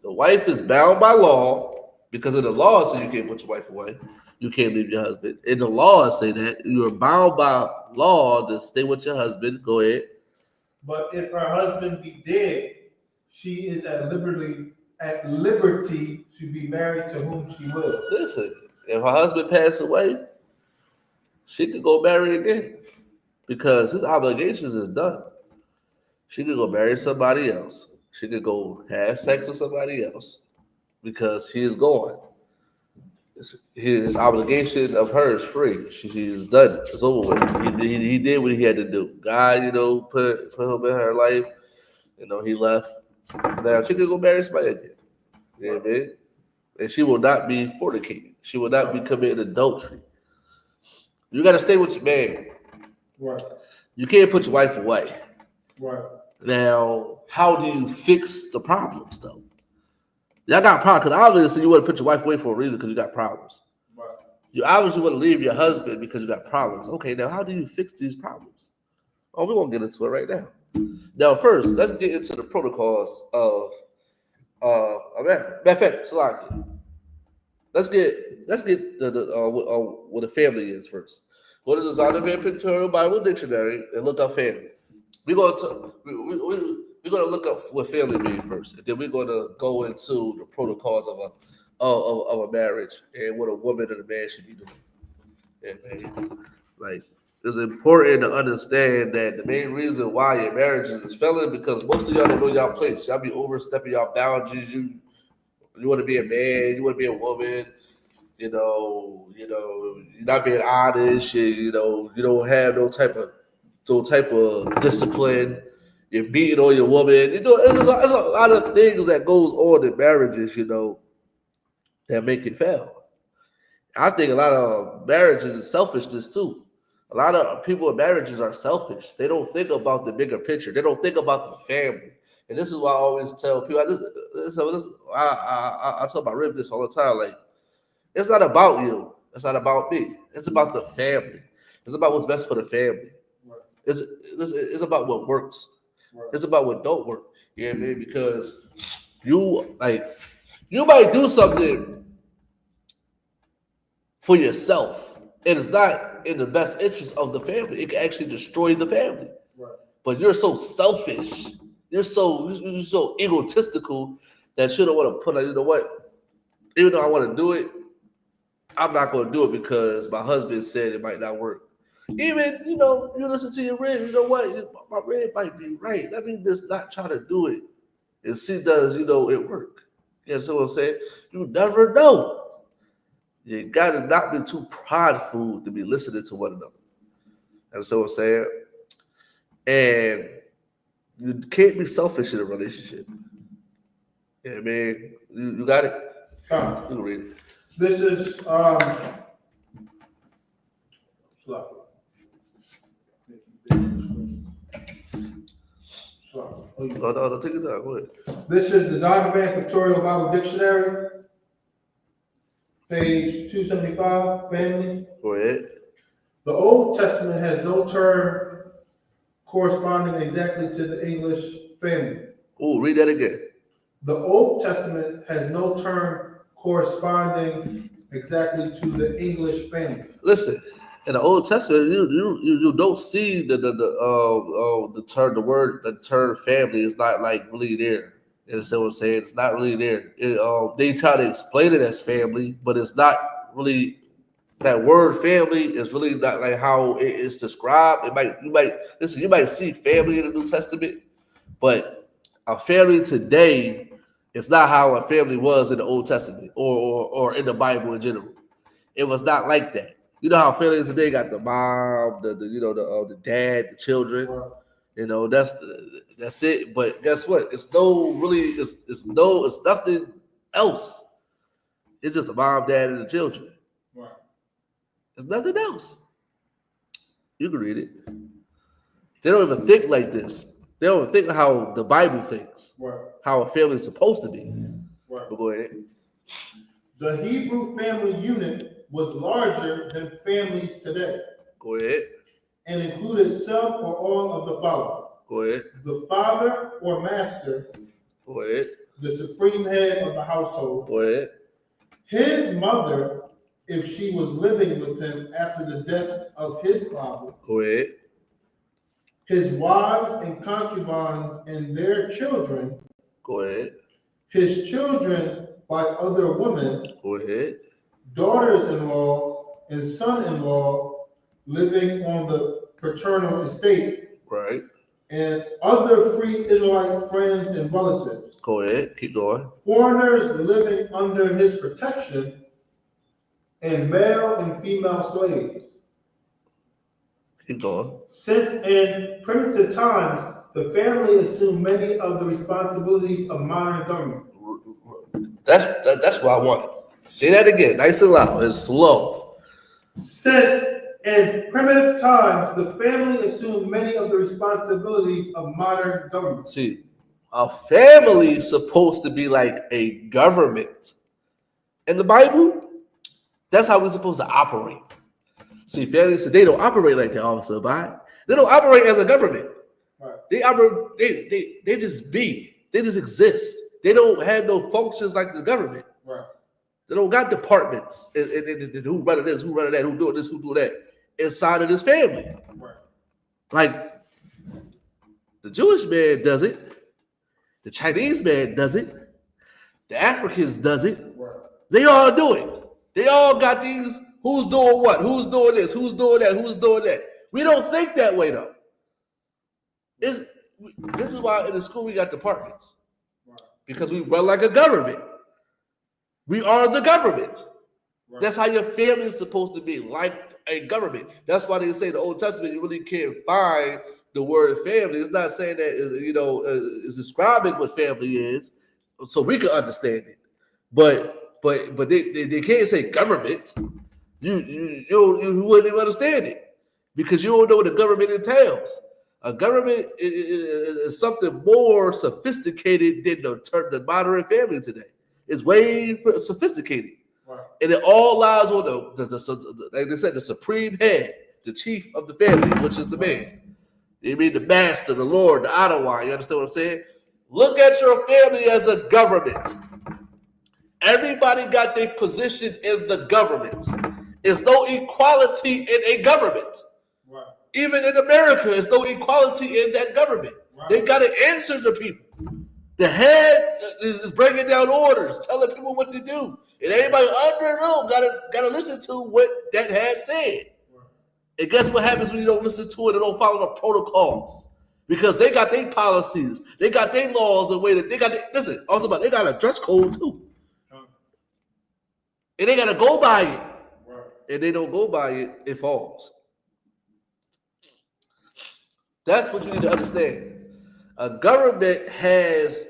the wife is bound by law because of the law say you can't put your wife away. You can't leave your husband. And the laws say that you are bound by law to stay with your husband. Go ahead. But if her husband be dead, she is at liberty to be married to whom she will. Listen, if her husband passed away, she could go marry again because his obligations is done. She could go marry somebody else. She could go have sex with somebody else because he is gone. His obligation of her is free. She's done. It's over with. He did what he had to do. God, put him in her life. He left. Now she could go marry somebody again. You know what I mean? And she will not be fornicating. She will not be committing adultery. You got to stay with your man. Right. You can't put your wife away. Right. Now, how do you fix the problems, though? Y'all got problems because obviously you want to put your wife away for a reason because you got problems. Right. You obviously want to leave your husband because you got problems. Okay, now how do you fix these problems? Oh, we won't get into it right now. Now, first, let's get into the protocols of matter of fact, Salaki. Let's get what a family is first. Go to the Zondervan Pictorial Bible Dictionary and look up family. We're gonna look up what family means first, and then we're gonna go into the protocols of a marriage and what a woman and a man should be doing. And like, it's important to understand that the main reason why your marriages is failing because most of y'all don't know y'all place. Y'all be overstepping y'all boundaries. You want to be a man, you want to be a woman. You're not being honest. You don't have no type of discipline. You're beating on your woman. There's a lot of things that goes on in marriages, that make it fail. I think a lot of marriages is selfishness too. A lot of people in marriages are selfish. They don't think about the bigger picture. They don't think about the family. And this is why I always tell people. I tell my rib this all the time. Like, it's not about you. It's not about me. It's about the family. It's about what's best for the family. Right. It's about what works. Right. It's about what don't work. You know what I mean? Because you might do something for yourself And it's not in the best interest of the family. It can actually destroy the family. Right. But you're so selfish. You're so egotistical that you don't want to put on, you know what? Even though I want to do it, I'm not going to do it because my husband said it might not work. Even, you listen to your red, you know what? My red might be right. Let me just not try to do it and see does, it work. You know what I'm saying? You never know. You got to not be too prideful to be listening to one another. That's what I'm saying. And you can't be selfish in a relationship. Yeah, man. You got it? You can read it. This is No, take your time. Go ahead. This is the Zondervan Pictorial Bible Dictionary, page 275, family. Go ahead. The Old Testament has no term corresponding exactly to the English family. Oh, read that again. The Old Testament has no term corresponding exactly to the English family. Listen, in the Old Testament, you don't see the term family is not like really there. You understand what I'm saying? It's not really there. They try to explain it as family, but it's not really. That word family is really not like how it is described. You might see family in the New Testament, but a family today is not how a family was in the Old Testament or in the Bible in general. It was not like that. You know how families today got the mom, the dad, the children. That's it. But guess what? It's nothing else. It's just the mom, dad, and the children. Right. There's nothing else. You can read it. They don't even think like this. They don't even think how the Bible thinks. Right. How a family is supposed to be. Right. But go ahead. The Hebrew family unit was larger than families today. Go ahead. And included some or all of the following. Go ahead. The father or master. Go ahead. The supreme head of the household. Go ahead. His mother, if she was living with him after the death of his father. Go ahead. His wives and concubines and their children. Go ahead. His children by other women. Go ahead. Daughters-in-law and son-in-law living on the paternal estate. Right. And other free Israelite friends and relatives. Go ahead. Keep going. Foreigners living under his protection and male and female slaves. Keep going. Since in primitive times, the family assumed many of the responsibilities of modern government. That's what I want. Say that again, nice and loud and slow. Since in primitive times, the family assumed many of the responsibilities of modern government. See, a family is supposed to be like a government. In the Bible, that's how we're supposed to operate. See, families today don't operate like that, Officer By. They don't operate as a government. Right. They operate. They just be. They just exist. They don't have no functions like the government. Right. They don't got departments and who running this, who running that, who doing this, who doing that inside of this family. Right. Like the Jewish man does it, the Chinese man does it, the Africans does it. Right. They all do it. They all got these. Who's doing what? Who's doing this? Who's doing that? Who's doing that? We don't think that way though. This is why in the school we got departments. Right. Because we run like a government. We are the government. Right. That's how your family is supposed to be, like a government. That's why they say in the Old Testament you really can't find the word family. It's not saying that is describing what family is, so we can understand it. But they can't say government. You wouldn't even understand it because you don't know what a government entails. A government is something more sophisticated than the modern family today. It's way sophisticated. Right. And it all lies on the like they said, the supreme head, the chief of the family, which is the man. You mean the master, the Lord, the Ottawa. You understand what I'm saying? Look at your family as a government. Everybody got their position in the government. There's no equality in a government. Right. Even in America, there's no equality in that government. Right. They got to answer to people. The head is breaking down orders, telling people what to do, and everybody under them gotta listen to what that head said. Right. And guess what happens when you don't listen to it and don't follow the protocols? Because they got their policies, they got their laws, the way that they got. Listen, also about they got a dress code too, and they gotta go by it. Right. And they don't go by it, it falls. That's what you need to understand. A government has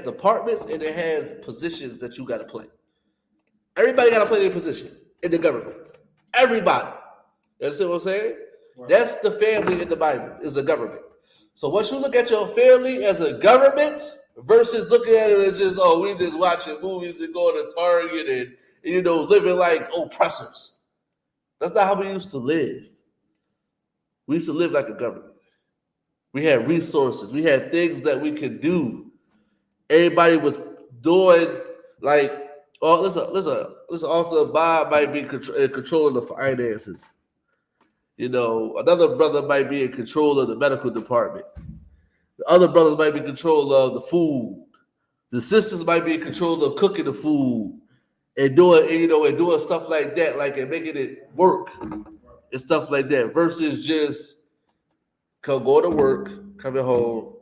departments and it has positions that you got to play. Everybody got to play their position in the government. Everybody. You understand what I'm saying? Right. That's the family in the Bible, is the government. So once you look at your family as a government versus looking at it as just, oh, we just watching movies and going to Target and you know, living like oppressors. That's not how we used to live. We used to live like a government. We had resources. We had things that we could do. Everybody was doing like, oh, listen. Also, Bob might be in control of the finances. You know, another brother might be in control of the medical department. The other brothers might be in control of the food. The sisters might be in control of cooking the food and doing stuff like that, like and making it work and stuff like that. Versus just go to work, coming home,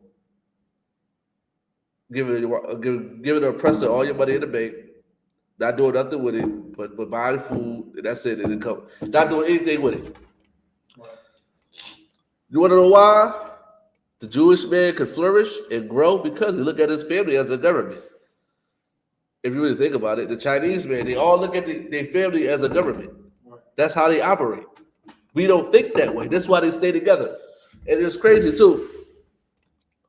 giving the oppressor all your money in the bank, not doing nothing with it, but buying food, and that's it, and it comes. Not doing anything with it. Right. You want to know why the Jewish man could flourish and grow? Because he looked at his family as a government. If you really think about it, the Chinese man, they all look at their family as a government. Right. That's how they operate. We don't think that way. That's why they stay together. And it's crazy too.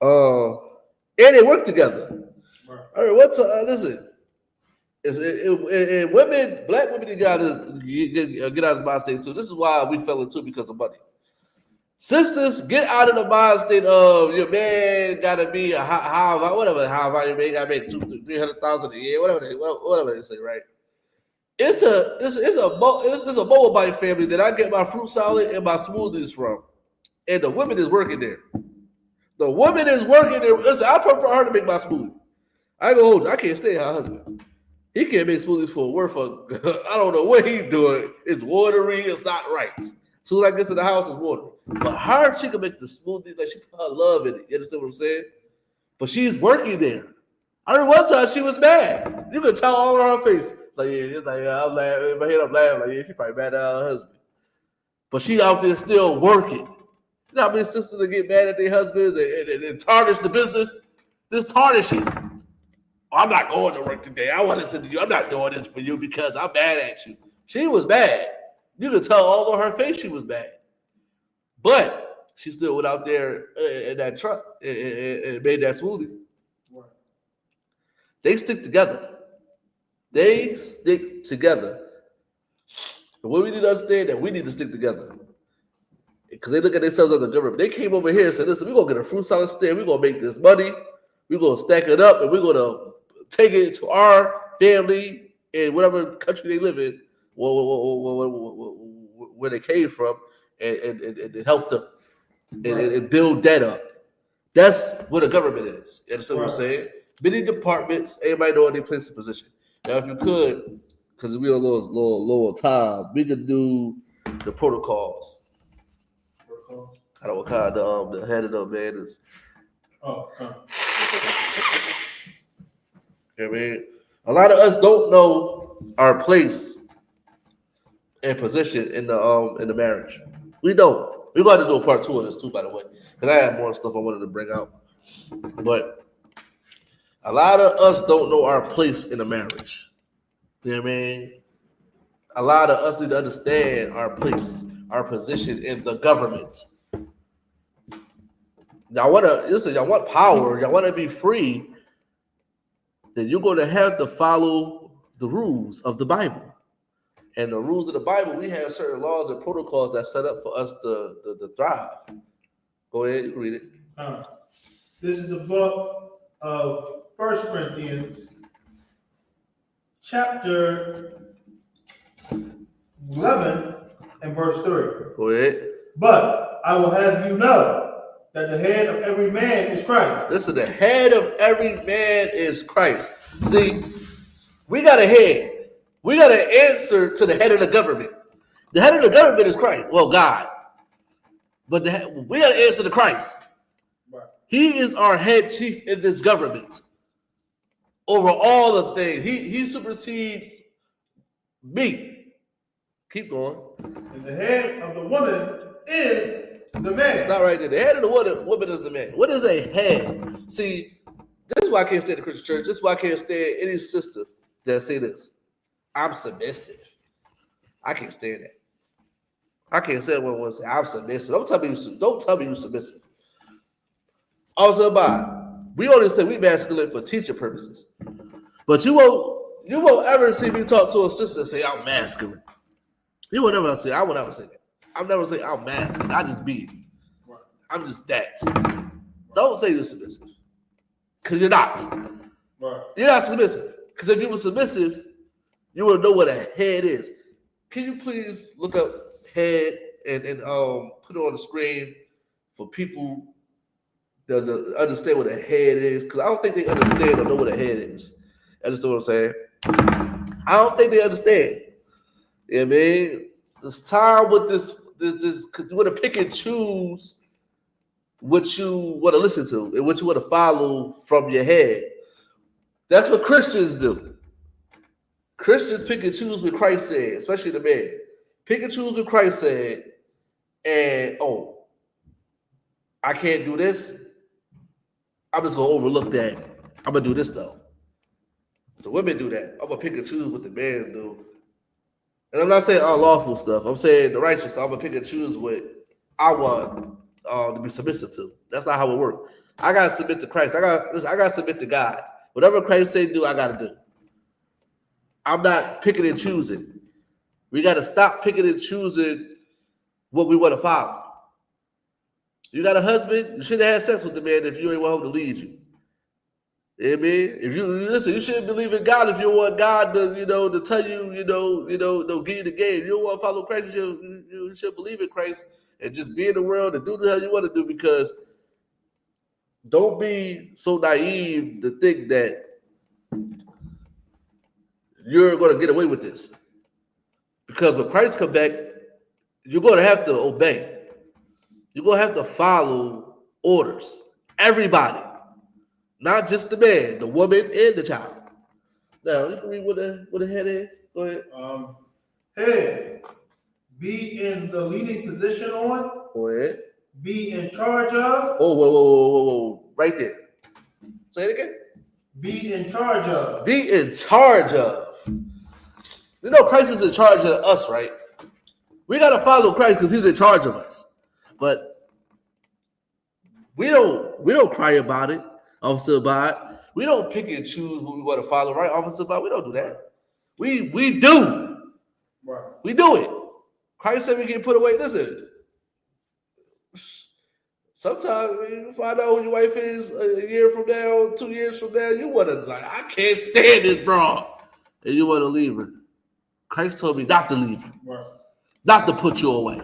And they work together. Right. All right, listen. Women, black women, get out of the mind state too. This is why we fell into because of money. Sisters, get out of the mind state of your man gotta be a how your man gotta make $200,000-300,000 a year, whatever they say, right? It's a Moabite family that I get my fruit salad and my smoothies from, and the woman is working there. The woman is working there. Listen, I prefer her to make my smoothie. I go hold you. I can't stay her husband. He can't make smoothies for worth of I don't know what he's doing. It's watery. It's not right. As soon as I get to the house, it's watery. But her, she can make the smoothies like she put her love in it. You understand what I'm saying? But she's working there. I remember one time she was mad. You could tell all on her face. Like, yeah, it's like, I'm laughing. In my head, I'm laughing. Like, yeah, she probably mad at her husband. But she out there still working. You know how many sisters that get mad at their husbands and tarnish the business? This tarnishing. I'm not going to work today. I wanted to do. I'm not doing this for you because I'm mad at you. She was mad. You could tell all on her face she was mad. But she still went out there in that truck and made that smoothie. Right. They stick together. They stick together. And what we need to understand that we need to stick together. Because they look at themselves as a government. They came over here and said, listen, we're going to get a fruit salad stand. We're going to make this money. We're going to stack it up, and we're going to take it to our family in whatever country they live in, where they came from, and help them and build that up. That's what a government is. You understand what I'm saying? Many departments, everybody know their place and position. Now, if you could, because we're a little low on time, we could do the protocols. I don't know what kind the head of them, man, is. I mean, a lot of us don't know our place and position in the marriage. We don't. We're going to do a part 2 of this too, by the way, because I have more stuff I wanted to bring out. But a lot of us don't know our place in the marriage. You know what I mean? A lot of us need to understand our place, our position in the government. Y'all want power, y'all want to be free, then you're going to have to follow the rules of the Bible. And the rules of the Bible, we have certain laws and protocols that set up for us to thrive. Go ahead, you read it. This is the book of 1 Corinthians, chapter 11 and verse 3. Go ahead. But I will have you know that the head of every man is Christ. Listen, the head of every man is Christ. See, we got a head. We got to answer to the head of the government. The head of the government is Christ. Well, God. But we got to answer to Christ. Right. He is our head chief in this government. Over all the things. He supersedes me. Keep going. And the head of the woman is the man. It's not right there. The head of the woman is the man. What is a head? See, this is why I can't stand the Christian church. This is why I can't stand any sister that say this. I'm submissive. I can't stand that. I can't stand what one say. I'm submissive. Don't tell me you're submissive. Also, we only say we masculine for teaching purposes. But you won't ever see me talk to a sister and say I'm masculine. You will never say. I will never say that. I'll never say I'm masculine. I just be. I'm just that. Don't say you're submissive, because you're not. Right. You're not submissive. Because if you were submissive, you would know what a head is. Can you please look up head and put it on the screen for people that understand what a head is? Because I don't think they understand or know what a head is. Understand what I'm saying? I don't think they understand. Yeah, man. It's time with this, because you want to pick and choose what you want to listen to and what you want to follow from your head. That's what Christians do. Christians pick and choose what Christ said, especially the man. Pick and choose what Christ said, and I can't do this. I'm just gonna overlook that. I'm gonna do this though. The women do that. I'm gonna pick and choose what the men do. And I'm not saying unlawful stuff. I'm saying the righteous stuff. I'm gonna pick and choose what I want to be submissive to. That's not how it works. I gotta submit to Christ. I gotta submit to God. Whatever Christ say do, I gotta do. I'm not picking and choosing. We gotta stop picking and choosing what we want to follow. You got a husband, you shouldn't have sex with the man if you ain't want him to lead you. You know what I mean? If you listen, you shouldn't believe in God if you want God to, to tell you, they'll give you the game. You don't want to follow Christ, you should believe in Christ and just be in the world and do the hell you want to do, because don't be so naive to think that you're going to get away with this. Because when Christ comes back, you're going to have to obey. You're going to have to follow orders. Everybody. Not just the man, the woman, and the child. Now, you can read what the head is. Go ahead. Head. Be in the leading position on. Go ahead. Be in charge of. Oh, whoa. Right there. Say it again. Be in charge of. Be in charge of. You know Christ is in charge of us, right? We got to follow Christ because he's in charge of us. But we don't cry about it, Officer Bot. We don't pick and choose what we want to follow, right, Officer Bot? We don't do that. We do. Right. We do it. Christ said we get put away. Listen, sometimes when you find out who your wife is a year from now, 2 years from now, you want to I can't stand this broad, and you want to leave her. Christ told me not to leave her, right, not to put you away.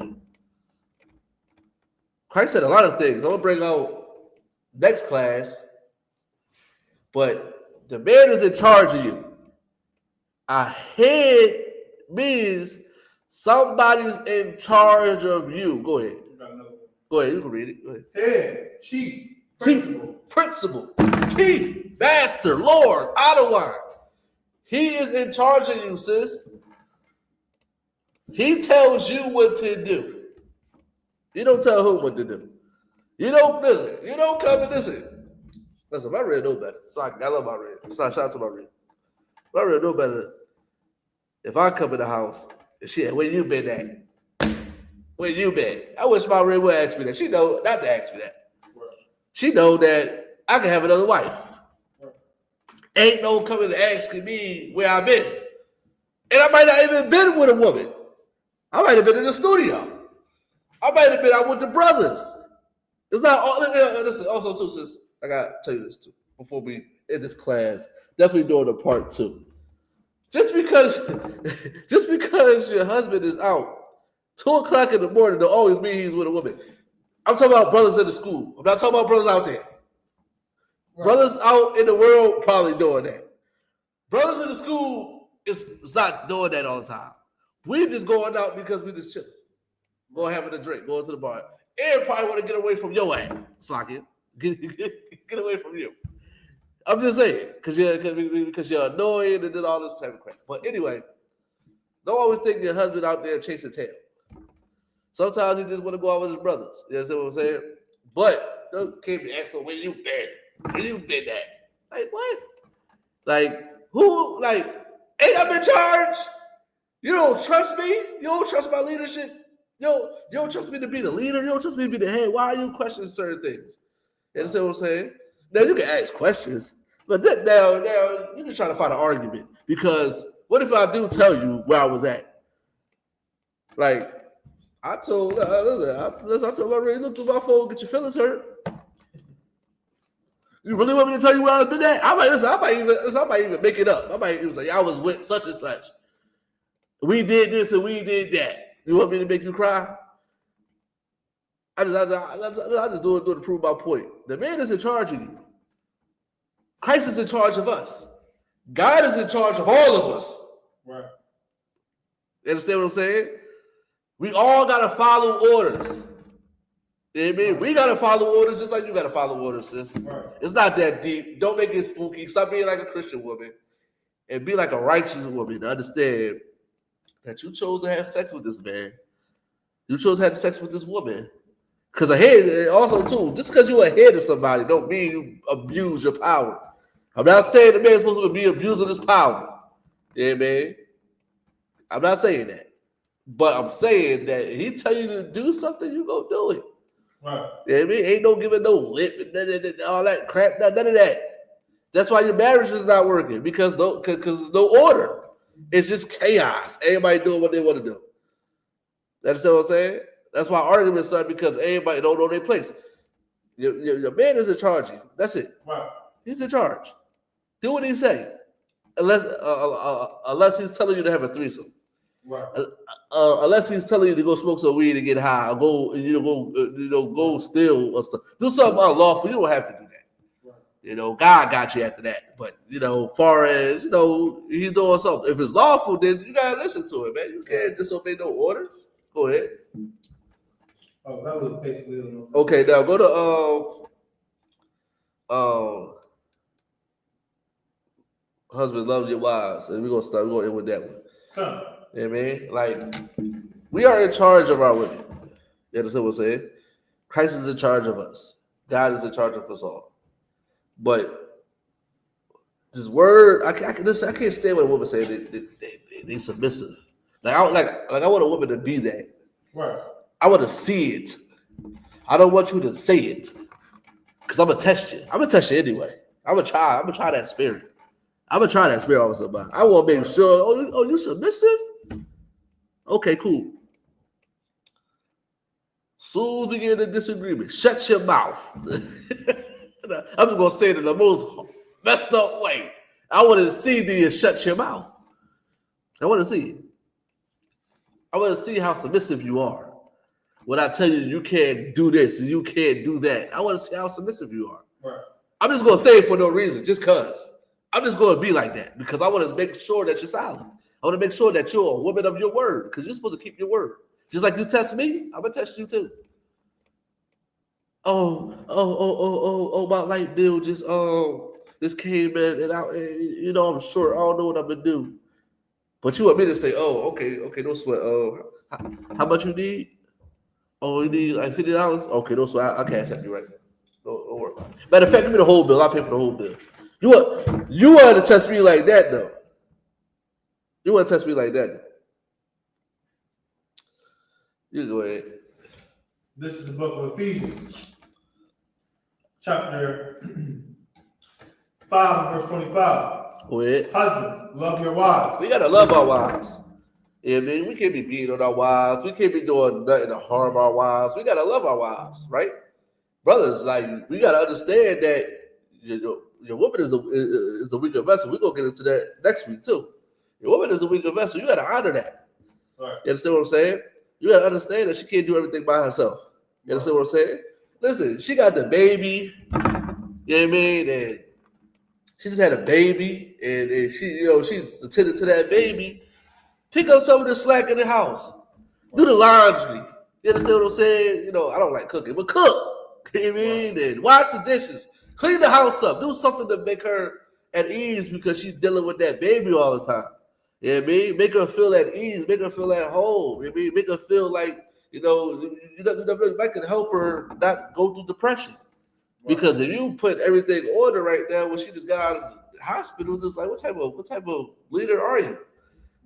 Christ said a lot of things. I'm gonna bring out next class, but the man is in charge of you. A head means somebody's in charge of you. Go ahead. Go ahead. You can read it. Go ahead. Head, chief, principal, chief, master, Lord, Adonai. He is in charge of you, sis. He tells you what to do. You don't tell who what to do. You don't listen. You don't come and listen. Listen, my red know better. Sorry, I love my red. Sorry, shout out to my red. My red know better. If I come in the house and she, where you been at? Where you been? I wish my red would ask me that. She know not to ask me that. She know that I can have another wife. Ain't no coming and asking me where I've been. And I might not even been with a woman. I might have been in the studio. I might have been out with the brothers. It's not all. Listen, also too, sis, I gotta tell you this too before we end this class. Definitely doing a part 2. Just because your husband is out 2 o'clock in the morning don't always mean he's with a woman. I'm talking about brothers in the school. I'm not talking about brothers out there. Right. Brothers out in the world probably doing that. Brothers in the school is not doing that all the time. We just going out because we just chilling. Going having a drink, going to the bar. And probably want to get away from your ass. Slocky. Get away from you. I'm just saying, because you're annoying and then all this type of crap. But anyway, don't always think your husband out there chasing tail. Sometimes he just want to go out with his brothers. You understand what I'm saying? But don't keep me asking where you been. Where you been at? Like what? Like who? Like ain't I been charged? You don't trust me? You don't trust my leadership? You don't trust me to be the leader? You don't trust me to be the head? Why are you questioning certain things? You understand what I'm saying? Now you can ask questions, but now you're just trying to find an argument. Because what if I do tell you where I was at? Like I told my really looked through my phone, get your feelings hurt. You really want me to tell you where I've been at? I might even make it up. I might even say I was with such and such. We did this and we did that. You want me to make you cry? I just do it to prove my point. The man is in charge of you. Christ is in charge of us. God is in charge of all of us. Right. You understand what I'm saying? We all gotta follow orders. You know what I mean? We gotta follow orders just like you gotta follow orders, sis. Right. It's not that deep. Don't make it spooky. Stop being like a Christian woman and be like a righteous woman to understand that you chose to have sex with this man. You chose to have sex with this woman. Because ahead, also too, just because you're ahead of somebody don't mean you abuse your power. I'm not saying the man's supposed to be abusing his power. You know what I mean? I'm not saying that. But I'm saying that if he tell you to do something, you go do it. Right. You know what I mean? Ain't no giving no lip and all that crap, none of that. That's why your marriage is not working, because there's no order. It's just chaos. Everybody doing what they want to do. That's what I'm saying? That's why arguments start, because everybody don't know their place. Your man is in charge of you. That's it. Right. He's in charge. Do what he say. Unless he's telling you to have a threesome. Right. Unless he's telling you to go smoke some weed and get high, or go steal or stuff. Do something unlawful. You don't have to do that. Right. God got you after that. But far as he's doing something. If it's lawful, then you gotta listen to it, man. You can't disobey no orders. Go ahead. Oh, that was basically okay. Now go to husbands, love your wives, and we're gonna end with that one. Huh. You know what I mean? Like, we are in charge of our women. You understand what I'm saying? Christ is in charge of us. God is in charge of us all. But this word, I can't stand when a woman say they submissive. I want a woman to be that. Right. I want to see it. I don't want you to say it, because I'm gonna test you. I'm gonna test you anyway. I'm gonna try that spirit. I'm gonna try that spirit on somebody. I want to make sure. Oh, you submissive? Okay, cool. Soon as we get in a disagreement, shut your mouth. I'm just gonna say it in the most messed up way. I want to see you shut your mouth. I want to see it. I want to see how submissive you are. When I tell you can't do this and you can't do that, I want to see how submissive you are. Right. I'm just gonna say it for no reason, just cause. I'm just gonna be like that because I want to make sure that you're solid. I want to make sure that you're a woman of your word, because you're supposed to keep your word. Just like you test me, I'm gonna test you too. Oh, my light bill just came in, and I'm short. I don't know what I'm gonna do. But you want me to say, okay, no sweat. How much you need? Oh, you need like $50? Okay, no sweat. I'll cash out you right now. Don't worry. Matter of fact, give me the whole bill. I'll pay for the whole bill. You want to test me like that, though. You want to test me like that. You go ahead. This is the book of Ephesians, chapter 5, verse 25. Go ahead. Husbands, love your wives. We got to love our wives. Yeah, man, we can't be beating on our wives. We can't be doing nothing to harm our wives. We got to love our wives, right? Brothers, like, we got to understand that your woman is a weaker vessel. We're going to get into that next week, too. Your woman is a weaker vessel. You got to honor that. Right. You understand what I'm saying? You got to understand that she can't do everything by herself. You understand what I'm saying? Listen, she got the baby. You know what I mean? And she just had a baby, and she, you know, she attended to that baby. Pick up some of the slack in the house. Do the laundry. You understand what I'm saying? You know, I don't like cooking, but cook. You know what I mean? And wash the dishes. Clean the house up. Do something to make her at ease because she's dealing with that baby all the time. You know what I mean? Make her feel at ease. Make her feel at home. You know what I mean? Make her feel like, you know, that can help her not go through depression. Because if you put everything in order right now when she just got out of the hospital, just like what type of leader are you?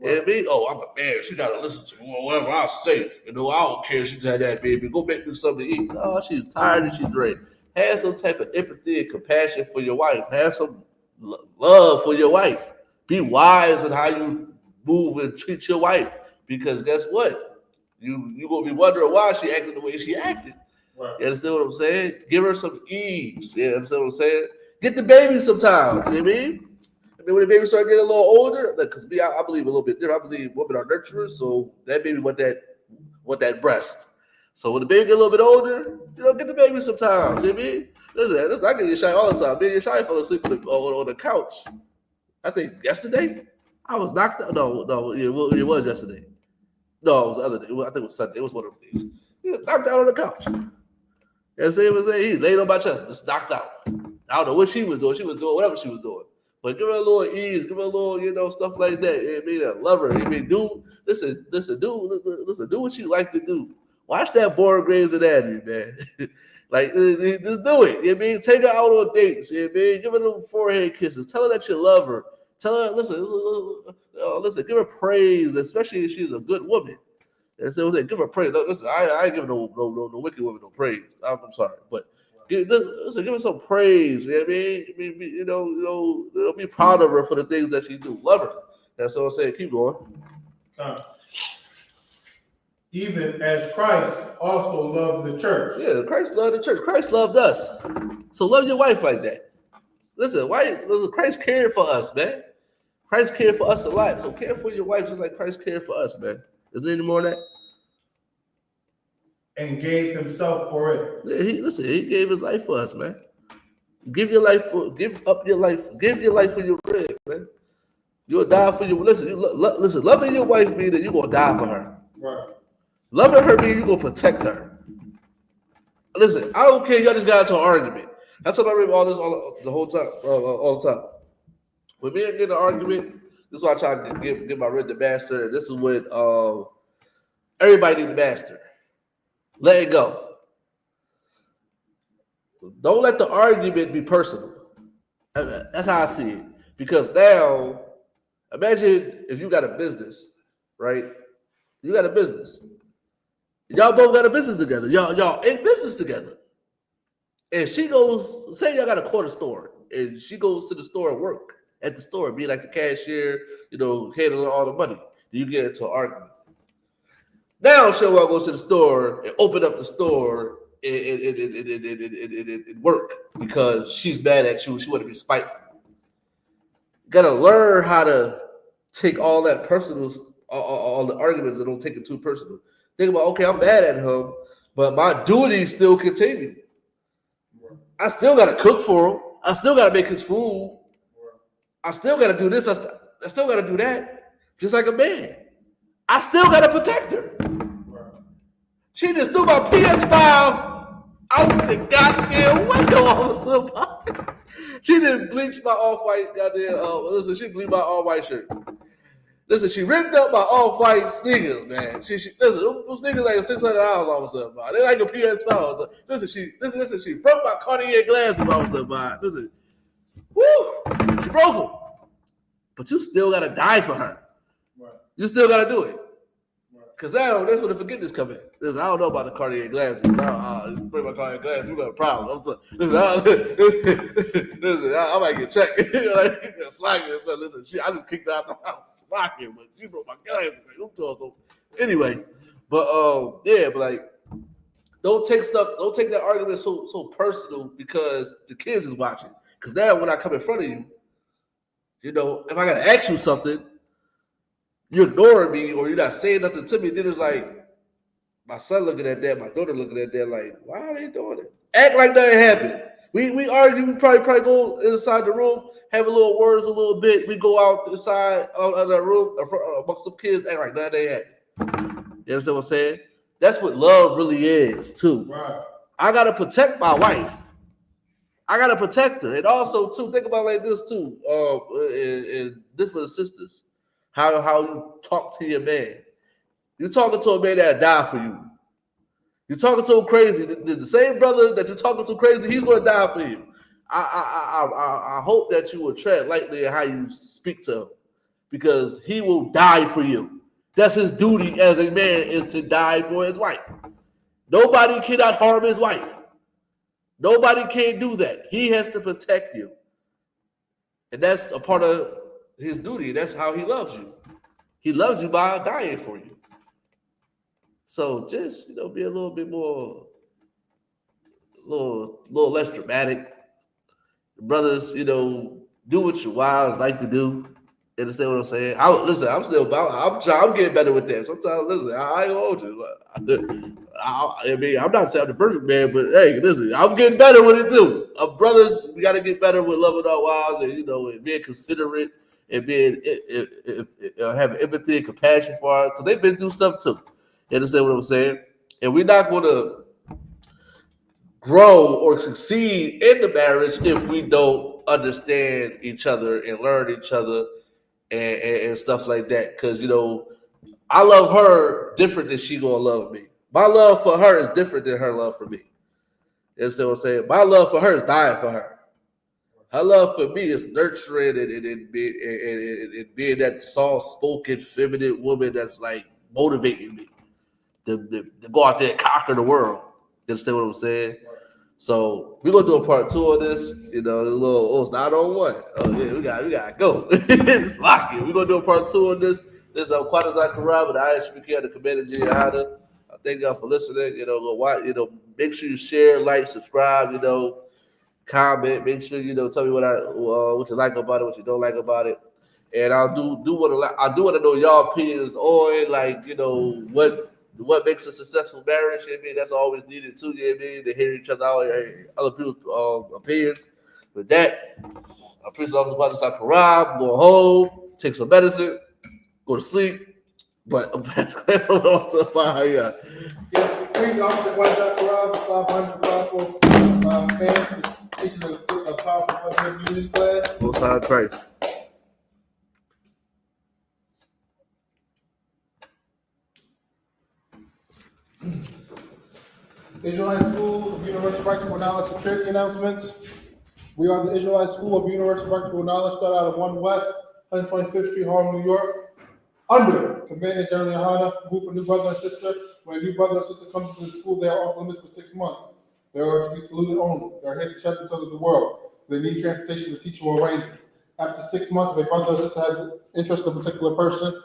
You know what I mean? Oh, I'm a man. She gotta listen to me. Whatever I say. You know, I don't care if she just had that baby. Go make me something to eat. Oh, she's tired and she's drained. Have some type of empathy and compassion for your wife. Have some love for your wife. Be wise in how you move and treat your wife. Because guess what? You gonna be wondering why she acted the way she acted. Right. You understand what I'm saying? Give her some ease. You understand what I'm saying? Get the baby sometimes. You know what I mean? When the baby start getting a little older, because I believe a little bit different. I believe women are nurturers, so that baby want that breast. So when the baby get a little bit older, you know, get the baby sometimes. You know what I mean? Listen, I get YAHUSHUA all the time. Me and YAHUSHUA fell asleep on the couch. I think yesterday. I was knocked out. No, it was yesterday. No, it was the other day. I think it was Sunday. It was one of the days. He was knocked out on the couch. And he laid on my chest, just knocked out. I don't know what she was doing. She was doing whatever she was doing. But give her a little ease, give her a little, you know, stuff like that. You know what I mean? I love her. You know what I mean? Do what she like to do. Watch that boring Grey's Anatomy, man. Like, just do it. You know what I mean? Take her out on dates. You know what I mean? Give her little forehead kisses. Tell her that you love her. Tell her, listen, give her praise, especially if she's a good woman. And so give her praise. Listen, I ain't giving no wicked woman no praise. I'm sorry, but give her some praise. You know what I mean? You know, be proud of her for the things that she do. Love her. That's what I'm saying. Keep going. Even as Christ also loved the church. Yeah, Christ loved the church. Christ loved us. So love your wife like that. Listen, Christ cared for us, man. Christ cared for us a lot. So care for your wife just like Christ cared for us, man. Is there any more of that? And gave himself for it. Yeah, he gave his life for us, man. Give up your life for your bread, man. You'll die for your listen, loving your wife means that you're gonna die for her. Right. Loving her means you're gonna protect her. Listen, I don't care, y'all just got into an argument. That's what I remember the whole time, all the time. When me and get an argument, this is why I try to get my rid of the master. This is when everybody need the master. Let it go. Don't let the argument be personal. That's how I see it. Because now, imagine if you got a business, right? You got a business. Y'all both got a business together. Y'all in business together. And she goes, say y'all got a corner store, and she goes to the store and work at the store, be like the cashier, you know, handling all the money. You get into an argument. Now she'll go to the store and open up the store and work because she's mad at you. She want to be spiteful. You gotta learn how to take all that personal, all the arguments, and don't take it too personal. Think about, okay, I'm mad at him, but my duties still continue. I still gotta cook for him. I still gotta make his food. I still gotta do this. I still gotta do that. Just like a man. I still gotta protect her. She just threw my PS5 out the goddamn window all of a sudden. She didn't bleach my off-white goddamn, she bleached my all-white shirt. Listen, she ripped up my off-white sneakers, man. Listen, those sneakers like $600 all of a sudden, man. They're like a PS5. Listen, she broke my Cartier glasses all of a sudden, man. Listen, woo, she broke them. But you still gotta die for her. Right. You still gotta do it. Because now that's where the forgiveness come in. Listen, I don't know about the Cartier glasses. Bring my Cartier glasses, we got a problem. Listen, I might get checked. Like, slacking and stuff. Listen, I just kicked her out the house slacking, but she broke my glasses. Anyway, but yeah, but like, don't take that argument so personal because the kids is watching. Because now when I come in front of you, you know, if I gotta ask you something, you're ignoring me or you're not saying nothing to me. Then it's like my son looking at that, my daughter looking at that, like, why are they doing it? Act like nothing happened. We argue. We probably go inside the room, have a little words a little bit. We go out inside of that room amongst some kids, act like nothing happened. You understand what I'm saying? That's what love really is too. Right. I gotta protect my wife. I gotta protect her, and also too think about it like this too. And this for the sisters, how you talk to your man. You're talking to a man that died for you. You're talking to him crazy. The same brother that you're talking to crazy, he's going to die for you. I hope that you will tread lightly in how you speak to him, because he will die for you. That's his duty as a man, is to die for his wife. Nobody cannot harm his wife. Nobody can do that. He has to protect you. And that's a part of his duty. That's how he loves you. He loves you by dying for you. So just, be a little bit more, a little less dramatic. Brothers, do what your wives like to do. You understand what I'm saying? I'm getting better with that. Sometimes, listen, I ain't gonna hold you. I mean, I'm not saying I'm the perfect man, but hey, listen, I'm getting better with it too. Brothers, we got to get better with loving our wives and, and being considerate and being having empathy and compassion for her, because they've been through stuff too. You understand what I'm saying? And we're not going to grow or succeed in the marriage if we don't understand each other and learn each other and stuff like that. Because, I love her different than she going to love me. My love for her is different than her love for me. You understand what I'm saying? My love for her is dying for her. Her love for me is nurturing and being that soft-spoken, feminine woman that's like motivating me to go out there and conquer the world. You understand what I'm saying? So we're gonna do a part 2 of this. A little it's not on one. Oh yeah, we gotta go. It's locking. We're gonna do a part 2 of this. This is Quata Zachariah with I.S.U.P.K on the Commander G. YAHANNA. Thank y'all for listening. Make sure you share, like, subscribe. Comment. Make sure tell me what you like about it, what you don't like about it. And I do want to know y'all opinions on what makes a successful marriage. You know what I mean? That's always needed too. You know what I mean? To hear each other out, other people's opinions. With that, I'm Prince Officer Quata Zachariah. Go home, take some medicine, go to sleep. But that's what I'm talking about. Yeah, Prince Officer Quata Zachariah, 500 powerful fans, teaching a powerful music class. Most High Christ. Israelite School of Universal Practical Knowledge Security announcements. We are the Israelite School of Universal Practical Knowledge, started out of 1 West, 125th Street, Harlem, New York. Under Commander General YAHANNA, group of new brother and sister. When a new brother and sister comes to the school, they are off limits for 6 months. They are to be saluted only. They are here to shut themselves to the world. They need transportation, the teacher will arrange it. After 6 months, if a brother or sister has an interest in a particular person,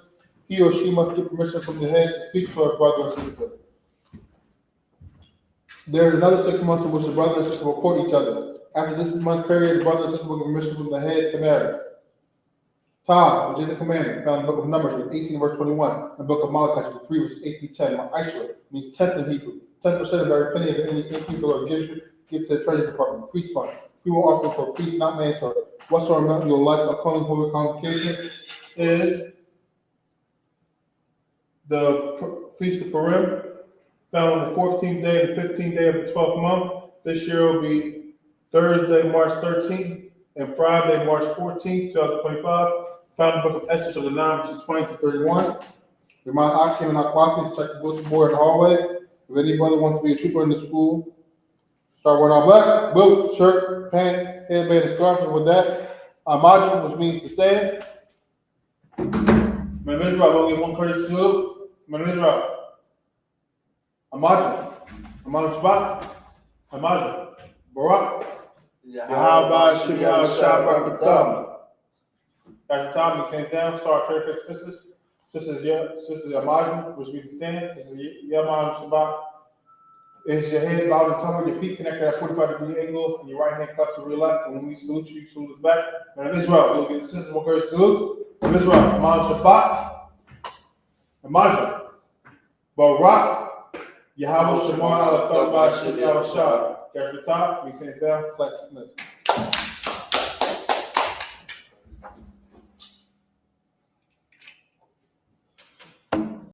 he or she must get permission from the head to speak to her brother or sister. There is another 6 months in which the brother and sister will court each other. After this month period, the brother and sister will get permission from the head to marry. Tom, which is a commandment, found in the book of Numbers, 18 verse 21, and the book of Malachi, 3 verse 8 through 10. I.S.U.P.K means 10th in Hebrew. 10% of every penny of any increase the Lord gives you, give to the treasury department, priest fund. We will offer for priest, not mandatory. Whatsoever amount you'll like a calling holy convocation is the Feast of Purim, found on the 14th day and 15th day of the 12th month. This year will be Thursday, March 13th, and Friday, March 14th, 2025. Found in the book of Esther, chapter 9, verses 20 to 31. Remind Akim and Aquafis, check the bulletin board in the hallway. If any brother wants to be a trooper in the school, start wearing all black, boot, shirt, pant, headband, and scarf. And with that, Amajim, which means to stand. My name is Israel, I will give one courtesy salute. My name is Israel. Amajim, Shabbat, Amajim, Barak, YAHAWASHI, Shabbat. Dr. Tom, you stand down, start prayer for sisters. Sisters Amajim, which means to stand. Sisters Yaman Shabbat. Is your head bowed and covered, your feet connected at a 45-degree angle, and your right hand cups to your left. And when we salute you salute us back. Man of Israel, we'll get the sisters one courtesy salute. Of Israel, Amajim Shabbat. Imagine. Barak, Yahweh Shemar, Allah, Yahushua. Catch the top, me saying down, flex, flip.